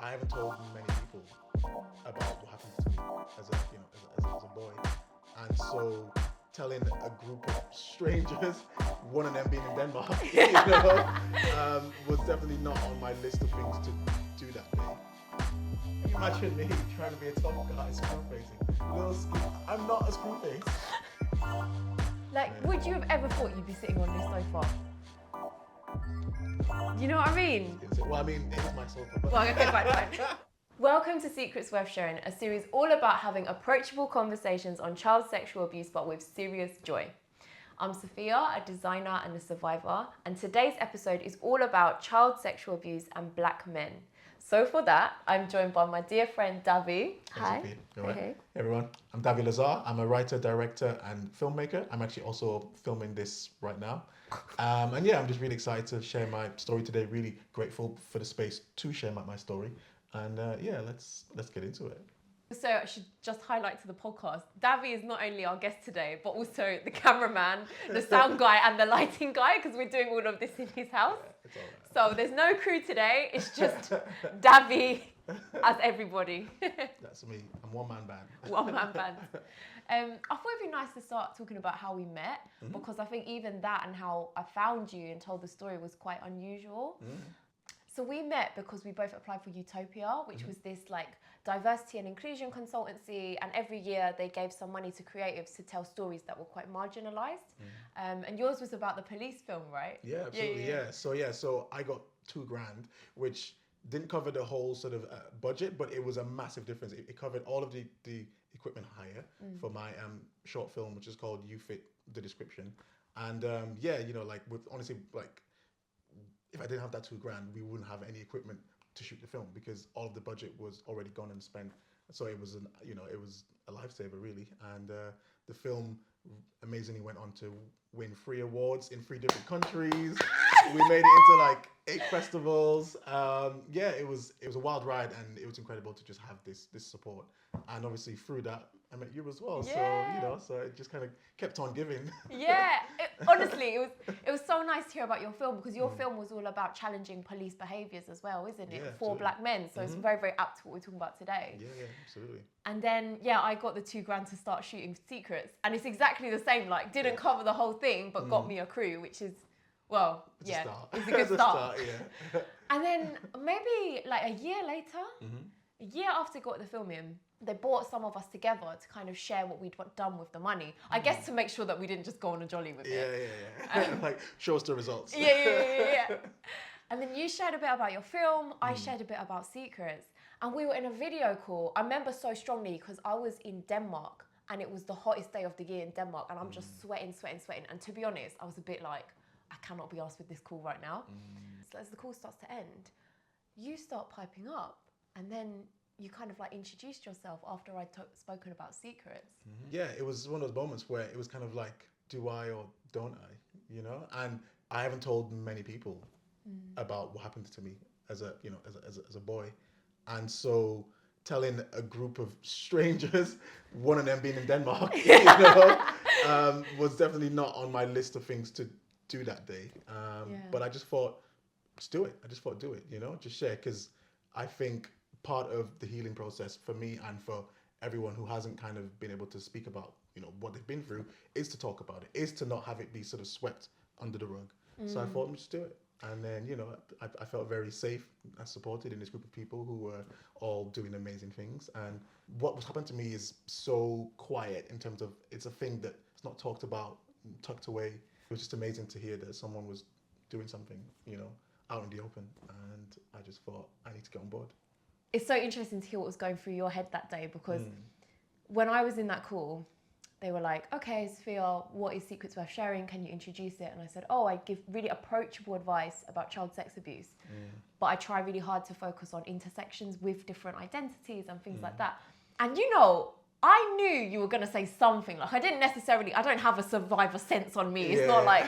I haven't told many people about what happened to me as a boy, and so telling a group of strangers, one of them being in Denmark, was definitely not on my list of things to do that day. Can you imagine me trying to be a tough guy, screw facing, little screw? I'm not a screw face. Like, would you have ever thought you'd be sitting on this sofa? You know what I mean? Well, I mean, it is my sofa. But... Well, okay, fine. Welcome to Secrets Worth Sharing, a series all about having approachable conversations on child sexual abuse, but with serious joy. I'm Sophia, a designer and a survivor, and today's episode is all about child sexual abuse and black men. So for that, I'm joined by my dear friend Davy. Hi. Hey, everyone. I'm Davy Lazar. I'm a writer, director, and filmmaker. I'm actually also filming this right now. And yeah, I'm just really excited to share my story today. Really grateful for the space to share my story. And yeah, let's get into it. So I should just highlight to the podcast, Davy is not only our guest today, but also the cameraman, the sound guy, and the lighting guy, because we're doing all of this in his house. Yeah, it's all right. So there's no crew today. It's just Davy as everybody. That's me. I'm one-man band. One-man band. I thought it'd be nice to start talking about how we met, because I think even that and how I found you and told the story was quite unusual. So we met because we both applied for Utopia, which was this like diversity and inclusion consultancy, and every year they gave some money to creatives to tell stories that were quite marginalised. And yours was about the police film, right? Yeah, absolutely. Yeah. So I got $2,000, which didn't cover the whole sort of budget, but it was a massive difference. It covered all of the equipment hire for my short film, which is called You Fit the Description. And yeah, with honestly, like, if I didn't have that $2,000, we wouldn't have any equipment to shoot the film because all of the budget was already gone and spent. So it was it was a lifesaver really. And the film amazingly went on to win 3 awards in 3 different countries. We made it into like 8 festivals. Yeah, it was a wild ride, and it was incredible to just have this support. And obviously through that, I met you as well. Yeah. So it just kind of kept on giving. Yeah, honestly, it was so nice to hear about your film, because your film was all about challenging police behaviours as well, isn't it? Yeah, for absolutely. black men. So it's very, very apt to what we're talking about today. Yeah, absolutely. And then, yeah, I got the $2,000 to start shooting Secrets. And it's exactly the same, like, didn't cover the whole thing, but got me a crew, which is, well, It's yeah, a start. it's a good It's start. Yeah. And then maybe like a year later, a year after we got the film in, they brought some of us together to kind of share what we'd done with the money. I guess to make sure that we didn't just go on a jolly with it. Yeah. Like, show us the results. Yeah. And then you shared a bit about your film, I shared a bit about Secrets. And we were in a video call. I remember so strongly because I was in Denmark, and it was the hottest day of the year in Denmark, and I'm just sweating. And to be honest, I was a bit like, I cannot be asked with this call right now. So as the call starts to end, you start piping up, and then you kind of like introduced yourself after I'd spoken about Secrets. Yeah, it was one of those moments where it was kind of like, do I or don't I? And I haven't told many people about what happened to me as a boy. And so telling a group of strangers, one of them being in Denmark, was definitely not on my list of things to do that day. But I just thought, just do it. Do it, just share. Because I think part of the healing process for me and for everyone who hasn't kind of been able to speak about, what they've been through, is to talk about it, is to not have it be sort of swept under the rug. So I thought, just do it. And then, I felt very safe and supported in this group of people who were all doing amazing things. And what was happening to me is so quiet in terms of, it's a thing that's not talked about, tucked away. It was just amazing to hear that someone was doing something, out in the open. And I just thought, I need to get on board. It's so interesting to hear what was going through your head that day, because when I was in that call, they were like, okay, Sophia, what is Secrets Worth Sharing? Can you introduce it? And I said, I give really approachable advice about child sex abuse. But I try really hard to focus on intersections with different identities and things like that. And I knew you were going to say something. Like, I don't have a survivor sense on me. It's not like,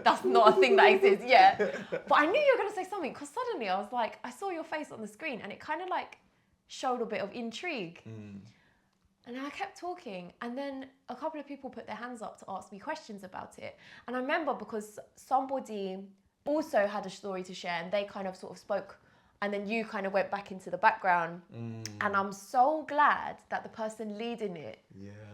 that's not a thing that exists. Yeah. But I knew you were going to say something, because suddenly I was like, I saw your face on the screen, and it kind of like showed a bit of intrigue. And I kept talking, and then a couple of people put their hands up to ask me questions about it. And I remember because somebody also had a story to share, and they kind of sort of spoke and then you kind of went back into the background. And I'm so glad that the person leading it,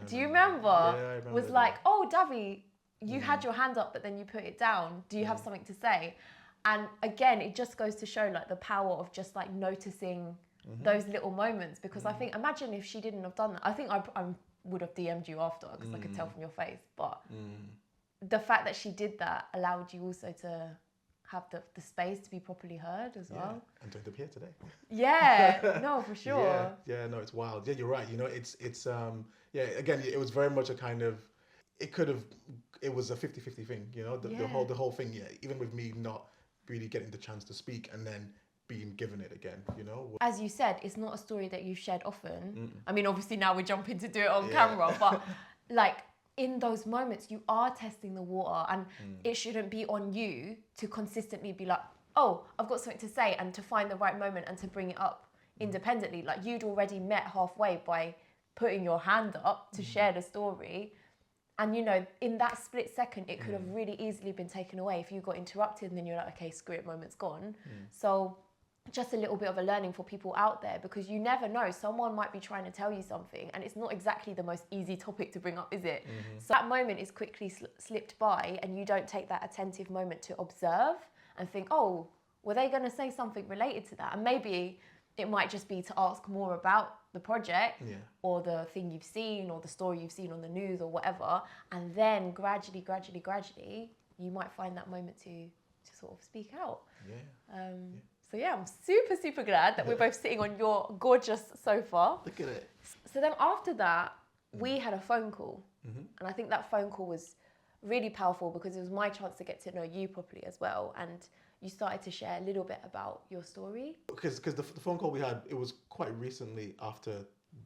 do you remember? Yeah, I remember was that. like, oh, Davy, you had your hand up, but then you put it down. Do you have something to say? And again, it just goes to show like the power of just like noticing those little moments. Because I think, imagine if she didn't have done that. I think I would have DM'd you after, because I could tell from your face. But the fact that she did that allowed you also to have the space to be properly heard as well. And to end up here today. Yeah, no, for sure. Yeah, no, it's wild. Yeah, you're right. You know, it's again, it was very much a kind of, it was a 50-50 thing, you know, the whole thing, even with me not really getting the chance to speak and then being given it again, you know. As you said, it's not a story that you've shared often. I mean, obviously now we're jumping to do it on camera, but like, in those moments, you are testing the water, and it shouldn't be on you to consistently be like, oh, I've got something to say, and to find the right moment and to bring it up independently. Like, you'd already met halfway by putting your hand up to share the story. And, you know, in that split second, it could have really easily been taken away if you got interrupted, and then you're like, okay, screw it, moment's gone. So just a little bit of a learning for people out there, because you never know, someone might be trying to tell you something and it's not exactly the most easy topic to bring up, is it? So that moment is quickly slipped by, and you don't take that attentive moment to observe and think, oh, were they going to say something related to that? And maybe it might just be to ask more about the project or the thing you've seen or the story you've seen on the news or whatever, and then gradually you might find that moment to sort of speak out. So yeah, I'm super glad that we're both sitting on your gorgeous sofa. Look at it. So then after that, we had a phone call. And I think that phone call was really powerful, because it was my chance to get to know you properly as well. And you started to share a little bit about your story. Because the phone call we had, it was quite recently after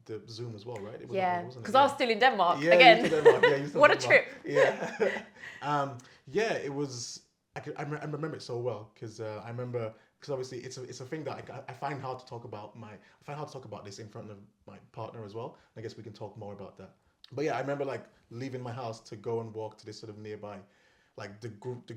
the Zoom as well, right? Because I was still in Denmark again. Yeah, you were still in Denmark. Yeah, you were still What in a Denmark. trip. Yeah. It was, I remember it so well, because I remember, because obviously it's a thing that I find hard to talk about. I find hard to talk about this in front of my partner as well. I guess we can talk more about that. But yeah, I remember like leaving my house to go and walk to this sort of nearby, like the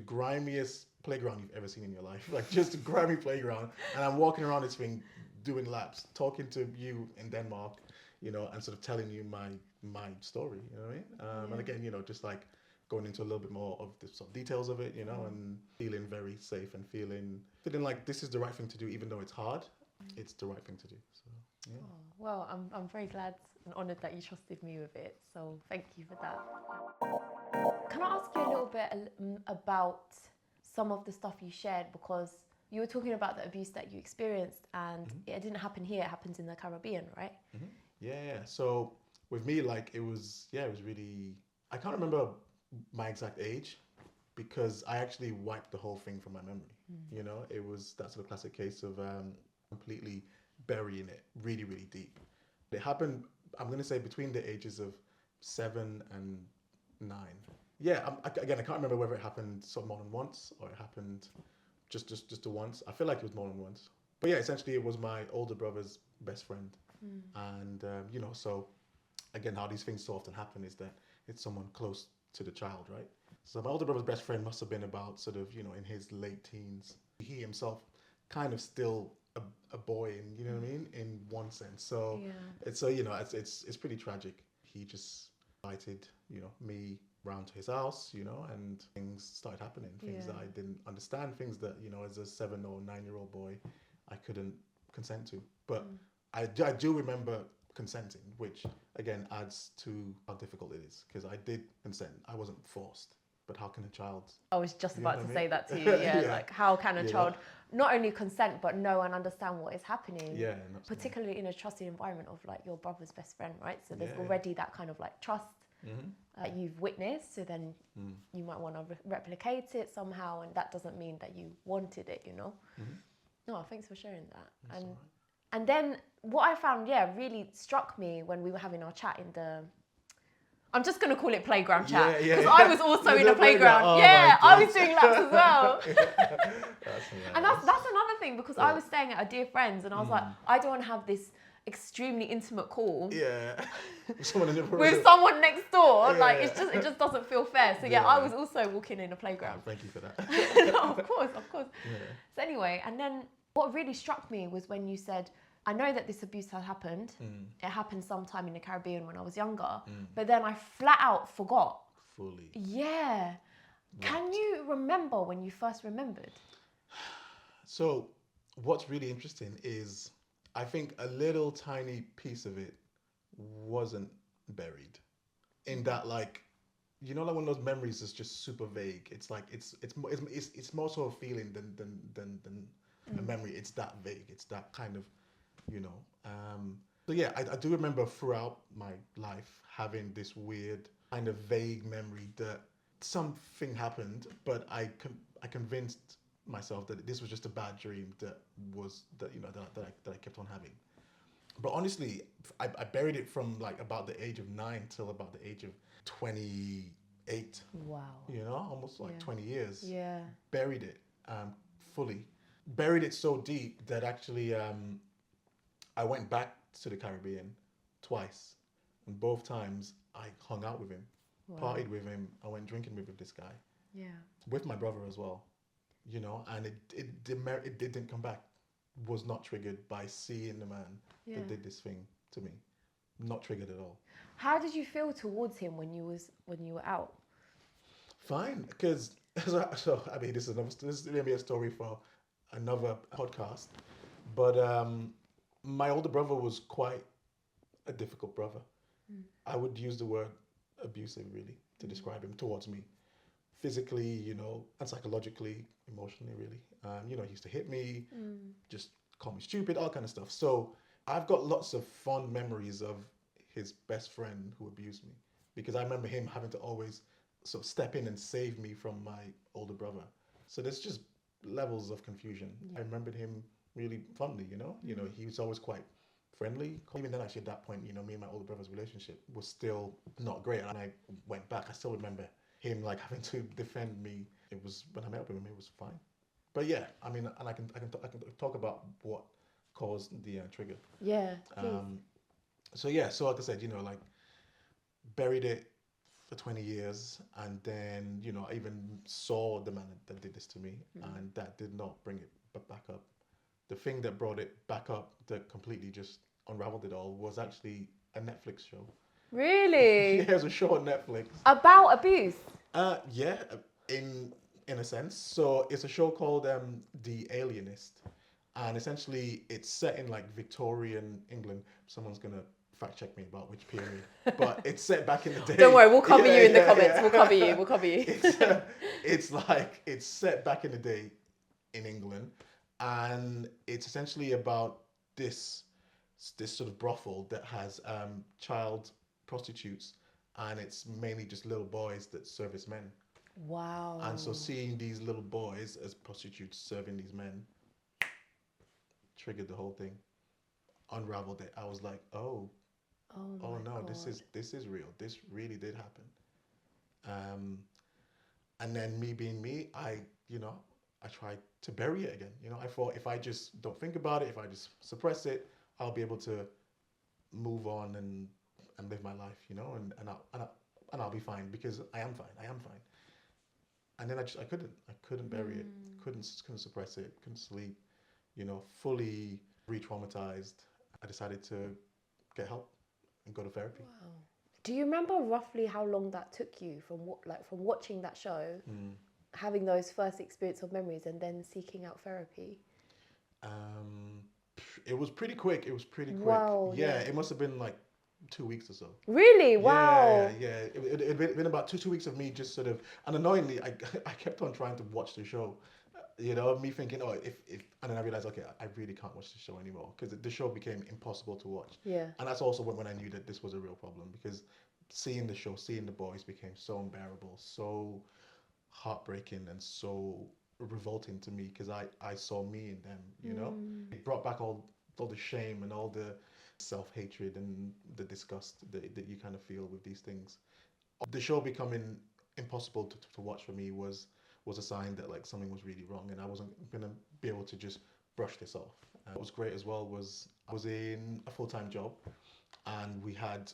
grimiest playground you've ever seen in your life, like just a grimy playground. And I'm walking around this thing, doing laps, talking to you in Denmark, you know, and sort of telling you my story, you know what I mean? And again, you know, just like going into a little bit more of the sort of details of it, you know, and feeling very safe and feeling like this is the right thing to do, even though it's hard. It's the right thing to do. So yeah. Oh, well, I'm very glad and honoured that you trusted me with it. So thank you for that. Can I ask you a little bit about some of the stuff you shared? Because you were talking about the abuse that you experienced, and it didn't happen here, it happened in the Caribbean, right? Yeah. So with me, like, it was really, I can't remember my exact age, because I actually wiped the whole thing from my memory. You know, it was that sort of classic case of completely burying it really, really deep. It happened, I'm going to say, between the ages of 7 and 9. Yeah, I can't remember whether it happened sort of more than once or it happened just the once. I feel like it was more than once. But yeah, essentially it was my older brother's best friend. And, you know, so again, how these things so often happen is that it's someone close to the child, right? So my older brother's best friend must have been about sort of, you know, in his late teens. He himself kind of still a boy, and you know what I mean, in one sense. So it's you know, it's pretty tragic. He just invited, you know, me round to his house, you know, and things started happening. Things that I didn't understand, things that, you know, as a 7 or 9-year-old boy, I couldn't consent to. But I do remember consenting, which again adds to how difficult it is, because I did consent. I wasn't forced. But how can a child? I was just about to say that to you. Like, how can a child not only consent but know and understand what is happening? Yeah, particularly in a trusted environment of like your brother's best friend, right? So there's already that kind of like trust you've witnessed. So then you might want to replicate it somehow, and that doesn't mean that you wanted it, you know. No, thanks for sharing that. And then what I found, really struck me when we were having our chat in the, I'm just going to call it playground chat, because I was also in a playground. Oh, I was doing laps as well. And that's hilarious. another thing, because I was staying at a dear friend's, and I was like, I don't want to have this extremely intimate call with someone next door. Like, it just doesn't feel fair. So I was also walking in a playground. Thank you for that. No, of course. So anyway, and then What really struck me was when you said, I know that this abuse had happened. It happened sometime in the Caribbean when I was younger, but then I flat out forgot. Fully. Yeah. Can you remember when you first remembered? So, what's really interesting is I think a little tiny piece of it wasn't buried. In that, like, you know, like one of those memories is just super vague. It's like it's more so a feeling than a memory. It's that vague. It's that kind of, you know. So yeah, I do remember throughout my life having this weird kind of vague memory that something happened, but I convinced myself that this was just a bad dream that you know that I kept on having. But honestly, I buried it from like about the age of 9 till about the age of 28. Wow. You know, almost like 20 years. Yeah. Buried it fully. Buried it so deep that actually I went back to the Caribbean twice. And both times I hung out with him, partied with him. I went drinking with this guy. Yeah. With my brother as well. You know, and it didn't come back. Was not triggered by seeing the man that did this thing to me. Not triggered at all. How did you feel towards him when you were out? Fine, because so I mean, this is gonna be a story for another podcast. But my older brother was quite a difficult brother. I would use the word abusive really to describe him towards me, physically, you know, and psychologically, emotionally, really. You know, he used to hit me, just call me stupid, all kind of stuff. So I've got lots of fond memories of his best friend who abused me, because I remember him having to always sort of step in and save me from my older brother. So there's just levels of confusion. I remembered him really fondly, you know. You know, he was always quite friendly. Even then, actually, at that point, you know, me and my older brother's relationship was still not great. And I went back. I still remember him like having to defend me. It was when I met up with him, it was fine. But yeah, I mean, and I can talk about what caused the trigger. Yeah, please. So yeah, so like I said, you know, like buried it for 20 years, and then you know I even saw the man that did this to me, and that did not bring it back up. The thing that brought it back up, that completely just unraveled it all, was actually a Netflix show. Really? Yeah, it was a show on Netflix. About abuse? Yeah, in a sense. So it's a show called The Alienist, and essentially it's set in like Victorian England. Someone's gonna fact check me about which period, but it's set back in the day. Don't worry, we'll cover you in the comments. We'll cover you. We'll cover you. It's set back in the day in England, and it's essentially about this sort of brothel that has child prostitutes, and it's mainly just little boys that service men. Wow. And so seeing these little boys as prostitutes serving these men triggered the whole thing, unraveled it. I was like, oh no, God. this is real. This really did happen. And then me being me, I tried to bury it again. You know, I thought if I just don't think about it, if I just suppress it, I'll be able to move on and live my life. You know, and I'll be fine, because I am fine. And then I couldn't bury it. Couldn't suppress it. Couldn't sleep. You know, fully re-traumatized. I decided to get help and go to therapy. Wow. Do you remember roughly how long that took you from watching that show, having those first experience of memories, and then seeking out therapy? It was pretty quick. Wow. Yeah, it must have been like 2 weeks or so. Really? Wow. Yeah. It'd been about two weeks of me just sort of, and annoyingly, I kept on trying to watch the show. You know, me thinking, oh, if and then I realized, okay, I really can't watch the show anymore, because the show became impossible to watch. Yeah. And that's also when I knew that this was a real problem, because seeing the show, seeing the boys became so unbearable, so heartbreaking, and so revolting to me, because I saw me in them, you know? It brought back all the shame and all the self-hatred and the disgust that you kind of feel with these things. The show becoming impossible to watch for me was a sign that like something was really wrong, and I wasn't gonna be able to just brush this off. What was great as well was I was in a full-time job, and we had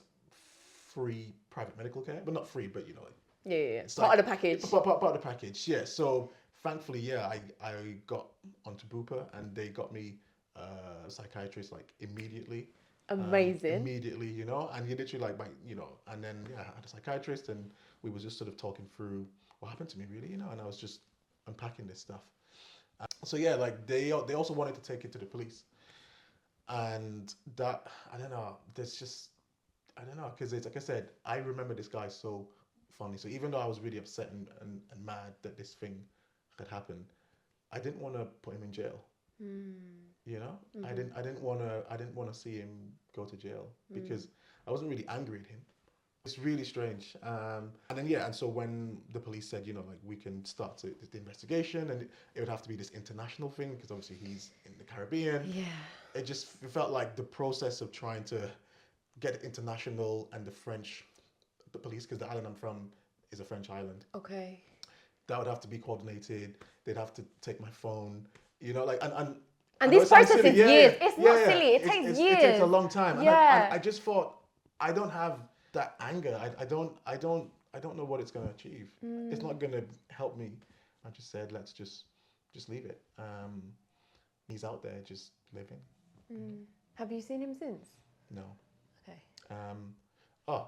free private medical care, but not free, but you know, like, Yeah. it's Part like, of the package. Part of the package, yeah. So thankfully, yeah, I got onto Bupa and they got me a psychiatrist like immediately. Amazing. Immediately, and he literally like, and then yeah, I had a psychiatrist and we was just sort of talking through what happened to me really, and I was just unpacking this stuff. So yeah, like they also wanted to take it to the police, and that I don't know. There's just I don't know because it's like I said, I remember this guy so fondly. So even though I was really upset and mad that this thing had happened, I didn't want to put him in jail. I didn't want to see him go to jail because I wasn't really angry at him. It's really strange. And then yeah, and so when the police said, like we can start the investigation, and it would have to be this international thing because obviously he's in the Caribbean. Yeah. It felt like the process of trying to get it international and the police, because the island I'm from is a French island. Okay. That would have to be coordinated. They'd have to take my phone, like And I know this it sounds process silly. is Yeah, years. yeah, It's yeah, not yeah. silly. It takes years. It takes a long time. Yeah. And I just thought I don't have that anger. I don't know what it's going to achieve. It's not going to help me. I just said let's just leave it. He's out there just living. Have you seen him since? No. Okay. Oh,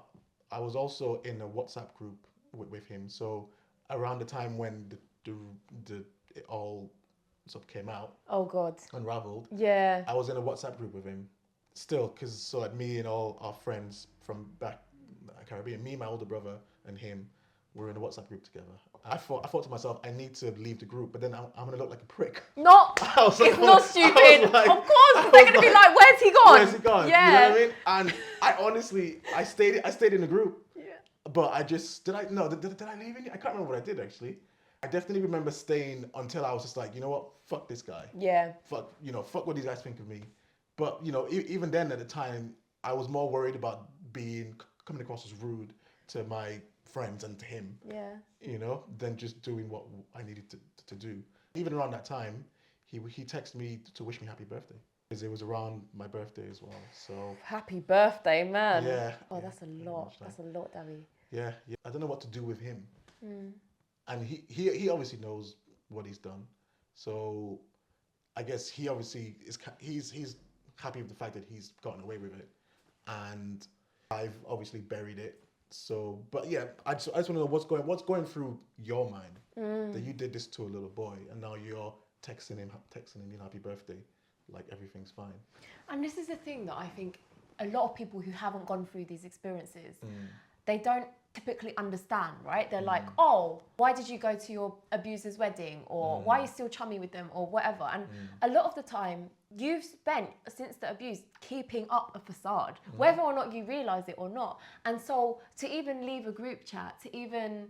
I was also in a WhatsApp group with him. So around the time when the it all sort of came out, Oh God. unraveled, Yeah. I was in a WhatsApp group with him. Still, because so like me and all our friends from back Caribbean, me, my older brother, and him, were in a WhatsApp group together. I thought to myself, I need to leave the group, but then I'm gonna look like a prick. Not. It's not stupid. Like, of course, they're gonna be like, "Where's he gone? Where's he gone?" Yeah. You know what I mean? And I honestly, I stayed in the group. Yeah. But I just did I no did I leave in? I can't remember what I did actually. I definitely remember staying until I was just like, you know what, fuck this guy. Yeah. Fuck what these guys think of me. But even then at the time, I was more worried about coming across as rude to my friends and to him. Yeah. Than just doing what I needed to do. Even around that time, he texted me to wish me happy birthday because it was around my birthday as well. So Happy birthday, man. yeah. Oh, yeah, that's a very lot. much so. That's a lot, Davy. Yeah. I don't know what to do with him. And he obviously knows what he's done. So I guess he obviously he's happy with the fact that he's gotten away with it, and I've obviously buried it. So, but yeah, I just want to know what's going through your mind that you did this to a little boy, and now you're texting him happy birthday, like everything's fine. And this is the thing that I think a lot of people who haven't gone through these experiences, they don't typically understand, right? They're like, oh, why did you go to your abuser's wedding? Or why are you still chummy with them? Or whatever. And a lot of the time, you've spent, since the abuse, keeping up a facade, whether or not you realise it or not. And so to even leave a group chat, to even,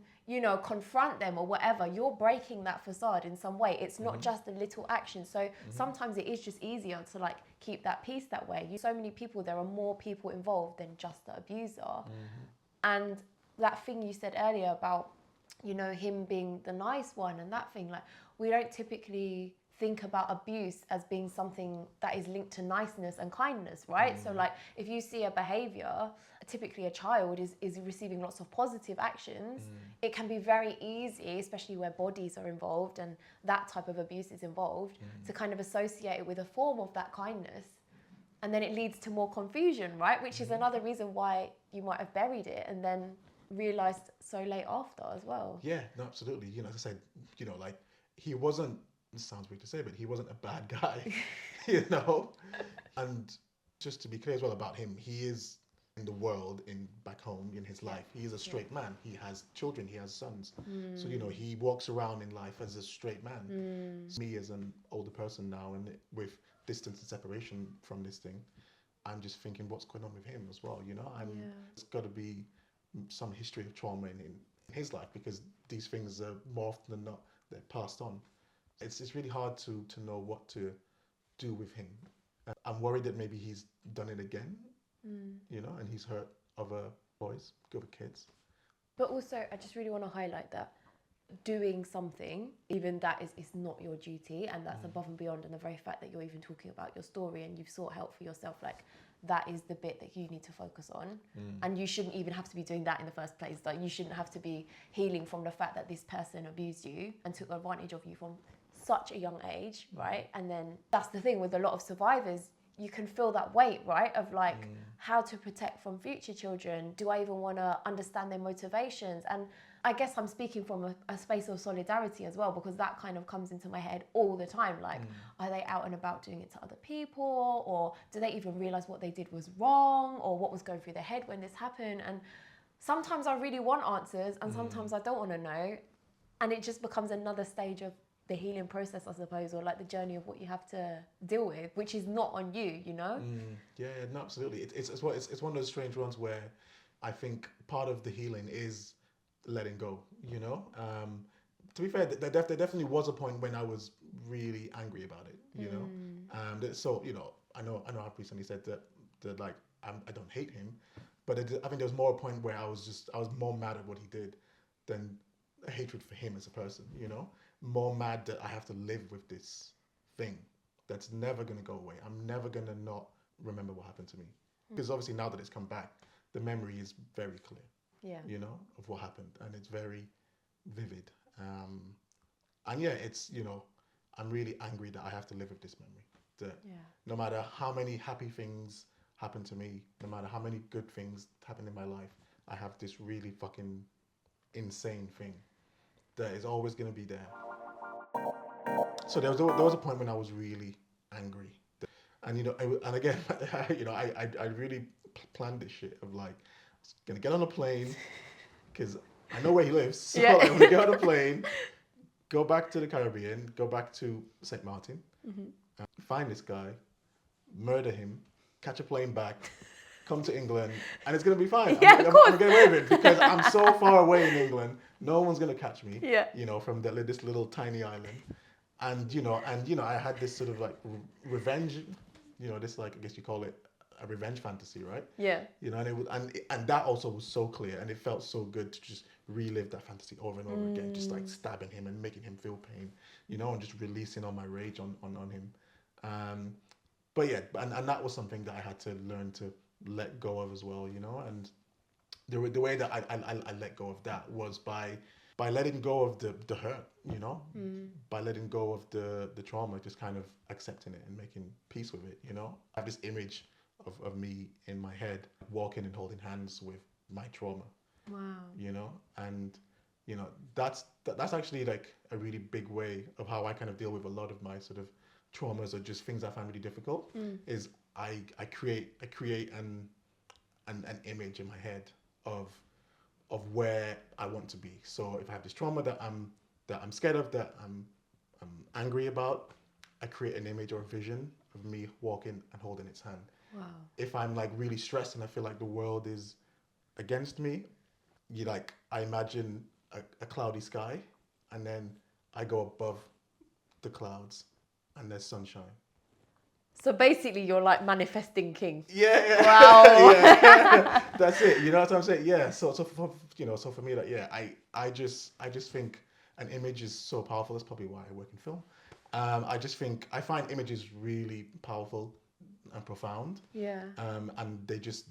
confront them or whatever, you're breaking that facade in some way. It's not just a little action. So sometimes it is just easier to like keep that peace that way. So many people, there are more people involved than just the abuser. And that thing you said earlier about, him being the nice one and that thing, like we don't typically think about abuse as being something that is linked to niceness and kindness, right? So like if you see a behavior, typically a child is receiving lots of positive actions, it can be very easy, especially where bodies are involved and that type of abuse is involved, to kind of associate it with a form of that kindness. And then it leads to more confusion, right? Which is another reason why you might have buried it and then realised so late after as well. Yeah, no, absolutely. As I said, like he wasn't, this sounds weird to say, but he wasn't a bad guy, And just to be clear as well about him, he is in the world, back home, in his life. He is a straight man. He has children, he has sons. So, he walks around in life as a straight man. So me as an older person now, and with distance and separation from this thing, I'm just thinking what's going on with him as well, It's got to be some history of trauma in his life, because these things are more often than not, they're passed on. It's really hard to know what to do with him. I'm worried that maybe he's done it again, and he's hurt other boys, other kids. But also, I just really want to highlight that doing something, even that is not your duty, and that's above and beyond, and the very fact that you're even talking about your story and you've sought help for yourself, like that is the bit that you need to focus on. And you shouldn't even have to be doing that in the first place. Like you shouldn't have to be healing from the fact that this person abused you and took advantage of you from such a young age, right? And then that's the thing with a lot of survivors, you can feel that weight, right? Of like how to protect from future children. Do I even want to understand their motivations? And I guess I'm speaking from a space of solidarity as well, because that kind of comes into my head all the time. Like, are they out and about doing it to other people? Or do they even realize what they did was wrong? Or what was going through their head when this happened? And sometimes I really want answers and sometimes I don't want to know. And it just becomes another stage of the healing process, I suppose, or like the journey of what you have to deal with, which is not on you, you know? Yeah, no, absolutely. It's one of those strange ones where I think part of the healing is letting go, you know? To be fair, there definitely was a point when I was really angry about it, you know? So, you know, I know I've recently said that like, I don't hate him, but I think there was more a point where I was more mad at what he did than a hatred for him as a person, you know? More mad that I have to live with this thing that's never going to go away. I'm never going to not remember what happened to me. Because obviously now that it's come back, the memory is very clear, you know, of what happened. And it's very vivid. And yeah, it's, you know, I'm really angry that I have to live with this memory. That no matter how many happy things happen to me, no matter how many good things happen in my life, I have this really fucking insane thing that is always going to be there. So there was a point when I was really angry, and you know, and again, you know, I really planned this shit of like, I was gonna get on a plane because I know where he lives, so I'm gonna get on a plane, go back to the Caribbean, go back to St. Martin, find this guy, murder him, catch a plane back, come to England, and it's gonna be fine. I'm gonna get away with it because I'm so far away in England. No one's gonna catch me. You know, from this little tiny island, and you know, I had this sort of like revenge. You know, this like I guess you call it a revenge fantasy, right? Yeah. You know, and that also was so clear, and it felt so good to just relive that fantasy over and over again, just like stabbing him and making him feel pain, you know, and just releasing all my rage on him. But yeah, and that was something that I had to learn to let go of as well, you know. And the way that I let go of that was by letting go of the hurt, you know, by letting go of the trauma, just kind of accepting it and making peace with it, you know. I have this image of me in my head walking and holding hands with my trauma. Wow. You know, and you know that's actually like a really big way of how I kind of deal with a lot of my sort of traumas or just things I find really difficult. Is I create an image in my head of where I want to be. So if I have this trauma that I'm scared of, that I'm angry about, I create an image or a vision of me walking and holding its hand. Wow. If I'm like really stressed and I feel like the world is against me, I imagine a cloudy sky, and then I go above the clouds and there's sunshine. So basically you're like manifesting king. Yeah. Wow. Yeah. That's it. You know what I'm saying? Yeah. So for me, I just think an image is so powerful. That's probably why I work in film. I just think I find images really powerful and profound. Yeah. And they just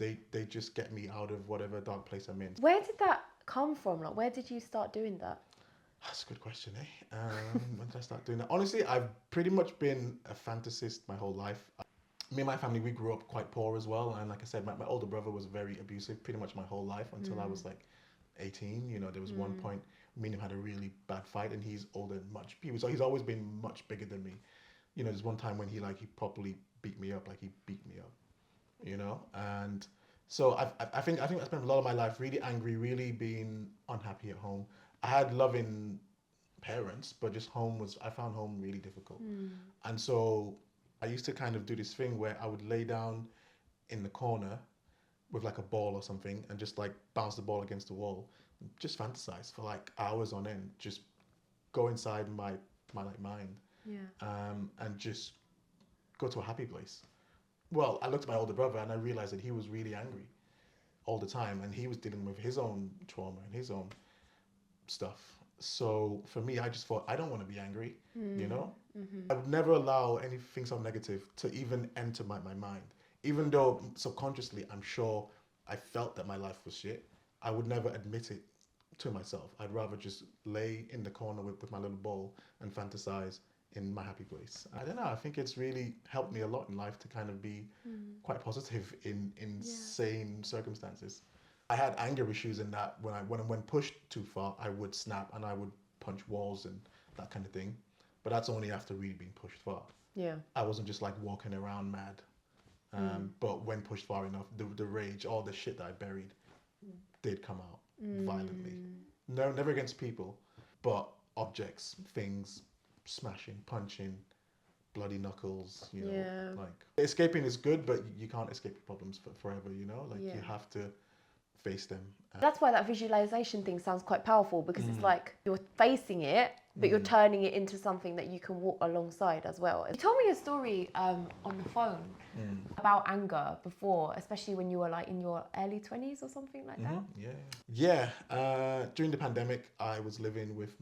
get me out of whatever dark place I'm in. Where did that come from? Like, where did you start doing that? That's a good question, eh? When did I start doing that? Honestly, I've pretty much been a fantasist my whole life. Me and my family, we grew up quite poor as well. And like I said, my older brother was very abusive pretty much my whole life until I was like 18. You know, there was one point me and him had a really bad fight, and he's older and he's always been much bigger than me. You know, there's one time when he properly beat me up, like he beat me up, you know? And so I think I spent a lot of my life really angry, really being unhappy at home. I had loving parents, but just I found home really difficult. And so I used to kind of do this thing where I would lay down in the corner with like a ball or something and just like bounce the ball against the wall, just fantasize for like hours on end, just go inside my like mind. And just go to a happy place. Well, I looked at my older brother and I realized that he was really angry all the time, and he was dealing with his own trauma and his own stuff. So for me, I just thought, I don't want to be angry, you know? Mm-hmm. I would never allow anything so negative to even enter my mind. Even though subconsciously, I'm sure I felt that my life was shit, I would never admit it to myself. I'd rather just lay in the corner with my little ball and fantasize in my happy place. I don't know. I think it's really helped me a lot in life to kind of be quite positive in Yeah. insane circumstances. I had anger issues in that when pushed too far, I would snap and I would punch walls and that kind of thing. But that's only after really being pushed far. Yeah. I wasn't just like walking around mad. But when pushed far enough, the rage, all the shit that I buried, did come out violently. No, never against people, but objects, things, smashing, punching, bloody knuckles. You know, Yeah. like escaping is good, but you can't escape your problems forever. You know, like Yeah. you have to face them. That's why that visualization thing sounds quite powerful, because it's like you're facing it, but Mm. you're turning it into something that you can walk alongside as well. You told me a story on the phone about anger before, especially when you were like in your early 20s or something like that. Yeah. During the pandemic, I was living with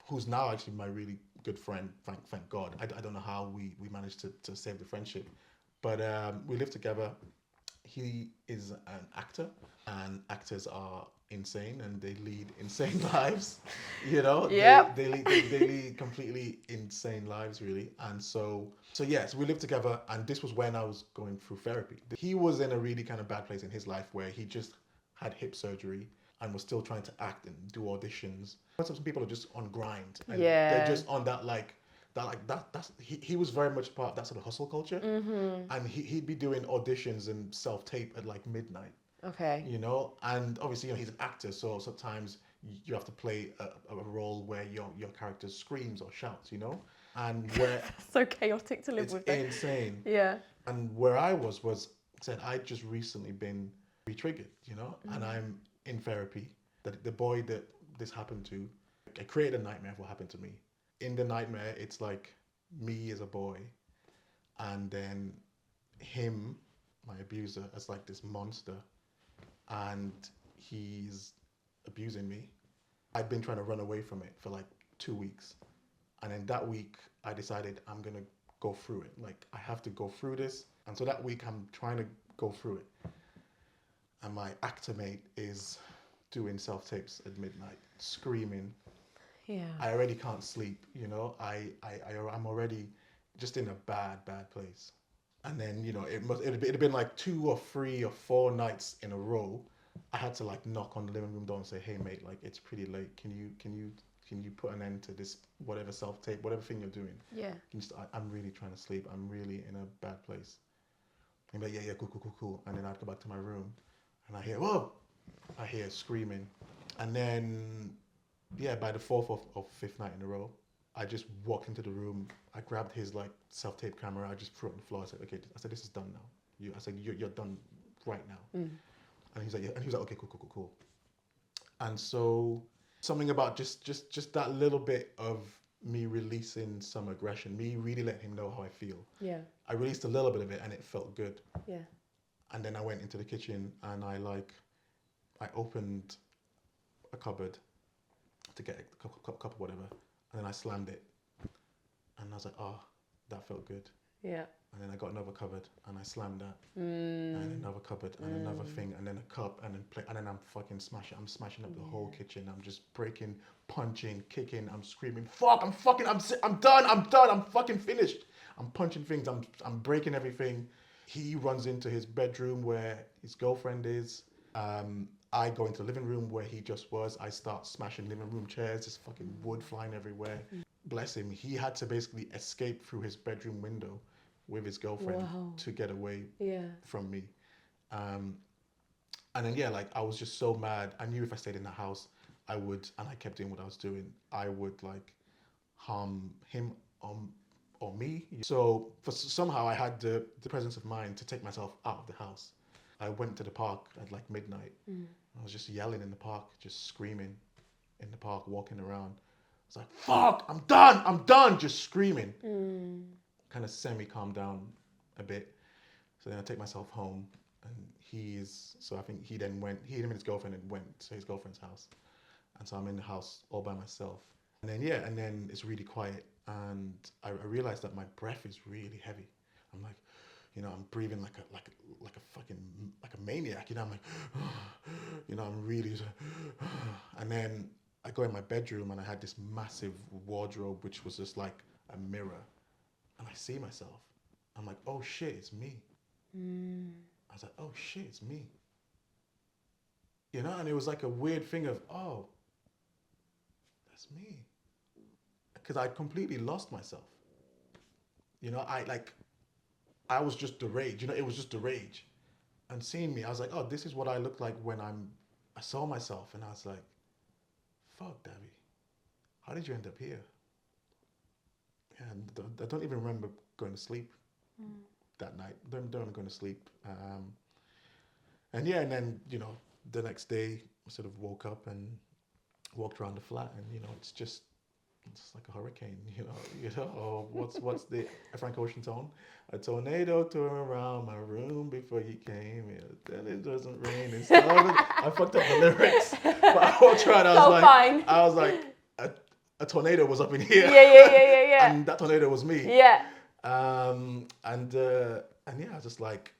who's now actually my really good friend. Thank God. I don't know how we managed to save the friendship, but we lived together. He is an actor, and actors are insane and they lead insane lives. You know, Yep. they lead completely insane lives, really. And so yes, we lived together, and this was when I was going through therapy. He was in a really kind of bad place in his life where he just had hip surgery and was still trying to act and do auditions. Some people are just on grind and they're just on that that's he was very much part of that sort of hustle culture, and he'd be doing auditions and self-tape at like midnight, Okay. you know. And obviously, you know, he's an actor, so sometimes you have to play a role where your character screams or shouts, you know, and where So chaotic to live it's with. That. insane. Yeah. And where I was said I'd just recently been re-triggered, you know, and I'm in therapy. That the boy that this happened to, I created a nightmare of what happened to me. In the nightmare, it's like me as a boy, and then him, my abuser, as like this monster, and he's abusing me. I'd been trying to run away from it for like 2 weeks, and in that week, I decided I'm gonna go through it. Like I have to go through this, and so that week I'm trying to go through it. And my actor mate is doing self tapes at midnight, screaming. Yeah. I already can't sleep, you know. I'm already just in a bad place. And then, you know, it'd have been like 2 or 3 or 4 nights in a row. I had to like knock on the living room door and say, "Hey mate, like it's pretty late. Can you put an end to this whatever self tape, whatever thing you're doing? Yeah. I'm really trying to sleep. I'm really in a bad place." And be like, "Yeah, cool. And then I'd go back to my room, and I hear, "Whoa!" I hear screaming, and then yeah, by the fourth or fifth night in a row, I just walked into the room. I grabbed his like self tape camera. I just threw it on the floor. I said, "Okay." I said, "This is done now. I said, you're done right now." And he's like, "Yeah." And he was like, "Okay, cool." And so something about just that little bit of me releasing some aggression, me really letting him know how I feel. Yeah. I released a little bit of it, and it felt good. Yeah. And then I went into the kitchen and I opened a cupboard to get a cup of whatever, and then I slammed it, and I was like, "Oh, that felt good." Yeah. And then I got another cupboard, and I slammed that, and another cupboard, and another thing, and then a cup, and then plate, and then I'm fucking smashing. I'm smashing up the whole kitchen. I'm just breaking, punching, kicking. I'm screaming, "Fuck! I'm done! I'm fucking finished!" I'm punching things. I'm breaking everything. He runs into his bedroom where his girlfriend is. I go into the living room where he just was. I start smashing living room chairs, just fucking wood flying everywhere. Bless him. He had to basically escape through his bedroom window with his girlfriend to get away from me. And then, yeah, like I was just so mad. I knew if I stayed in the house, I would, and I kept doing what I was doing, I would like harm him or me. So somehow I had the presence of mind to take myself out of the house. I went to the park at like midnight. I was just yelling in the park, just screaming in the park, walking around. I was like, "Fuck, I'm done, just screaming." Kind of semi-calmed down a bit. So then I take myself home, and so I think he and his girlfriend went to his girlfriend's house. And so I'm in the house all by myself. And then it's really quiet. And I realized that my breath is really heavy. I'm like, I'm breathing like a fucking, like a maniac. I'm like, I'm really, and then I go in my bedroom and I had this massive wardrobe, which was just like a mirror. And I see myself. I'm like, oh shit, it's me. I was like, oh shit, it's me. And it was like a weird thing of, oh, that's me. Because I'd completely lost myself. I was just the rage. It was just the rage. And seeing me, I was like, oh, this is what I look like when I saw myself. And I was like, fuck, Davy, how did you end up here? And I don't even remember going to sleep that night. Don't remember going to sleep. And then, the next day, I sort of woke up and walked around the flat, and, it's just like a hurricane, or what's the Frank Ocean tone? A tornado tore around my room before you came. Then it doesn't rain. I fucked up the lyrics, but I walked around. I was like, a tornado was up in here. Yeah. And that tornado was me. Yeah. And yeah, I was just like,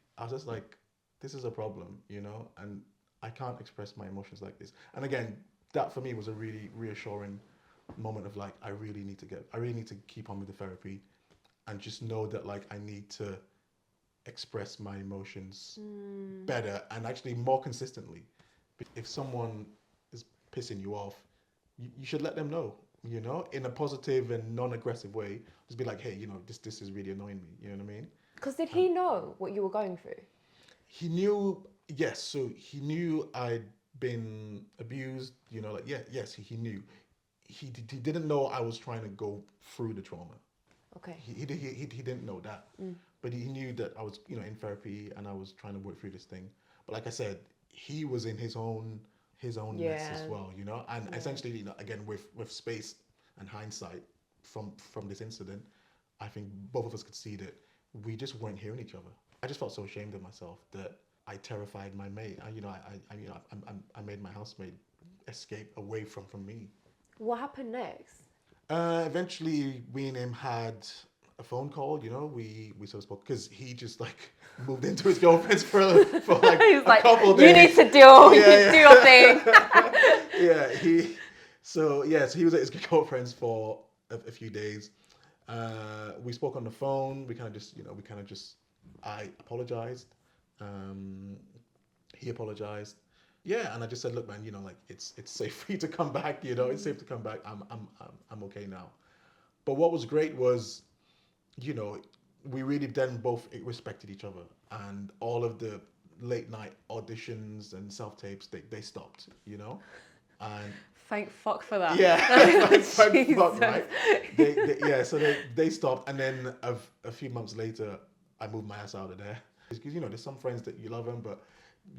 this is a problem, and I can't express my emotions like this. And again, that for me was a really reassuring moment of like, I really need to keep on with the therapy and just know that like I need to express my emotions better and actually more consistently. If someone is pissing you off, you should let them know, in a positive and non-aggressive way. Just be like, hey, this is really annoying me. You know what I mean? Because did he know what you were going through? He knew, yes. So he knew I'd been abused, yes, he knew. He didn't know I was trying to go through the trauma. Okay. He didn't know that. But he knew that I was, in therapy and I was trying to work through this thing. But like I said, he was in his own mess as well, and essentially, again, with space and hindsight from this incident, I think both of us could see that we just weren't hearing each other. I just felt so ashamed of myself that I terrified my mate. I made my housemate escape away from me. What happened next? Eventually, we and him had a phone call. We sort of spoke because he just like moved into his girlfriend's for like a couple of days. You need to do your thing. So he was at his girlfriend's for a few days. We spoke on the phone. We kind of just I apologized. He apologized. Yeah, and I just said, look, man, like it's safe for you to come back. It's safe to come back. I'm okay now. But what was great was, we really then both respected each other, and all of the late night auditions and self tapes they stopped. And thank fuck for that. Yeah, thank fuck, right? So they stopped, and then a few months later, I moved my ass out of there because there's some friends that you love them, but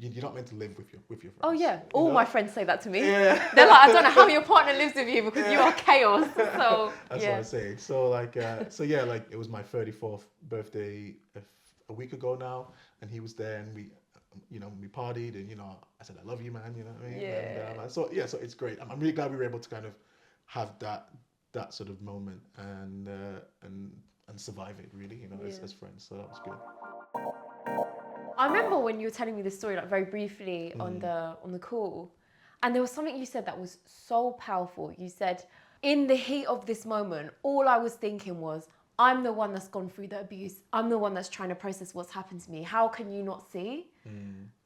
you're not meant to live with your friends. Oh yeah, all my friends say that to me. Yeah. They're like, I don't know how your partner lives with you because you are chaos. So that's what I say. So it was my 34th birthday a week ago now, and he was there, and we partied, and I said I love you, man. You know what I mean? Yeah. And, so it's great. I'm really glad we were able to kind of have that sort of moment and survive it really, as friends. So that was good. I remember when you were telling me this story, like very briefly on the call, and there was something you said that was so powerful. You said, in the heat of this moment, all I was thinking was, I'm the one that's gone through the abuse. I'm the one that's trying to process what's happened to me. How can you not see?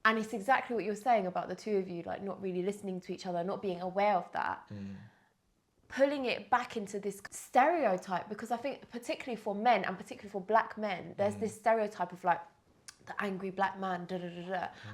And it's exactly what you're saying about the two of you, like not really listening to each other, not being aware of that. Pulling it back into this stereotype, because I think particularly for men and particularly for black men, there's this stereotype of like, the angry black man,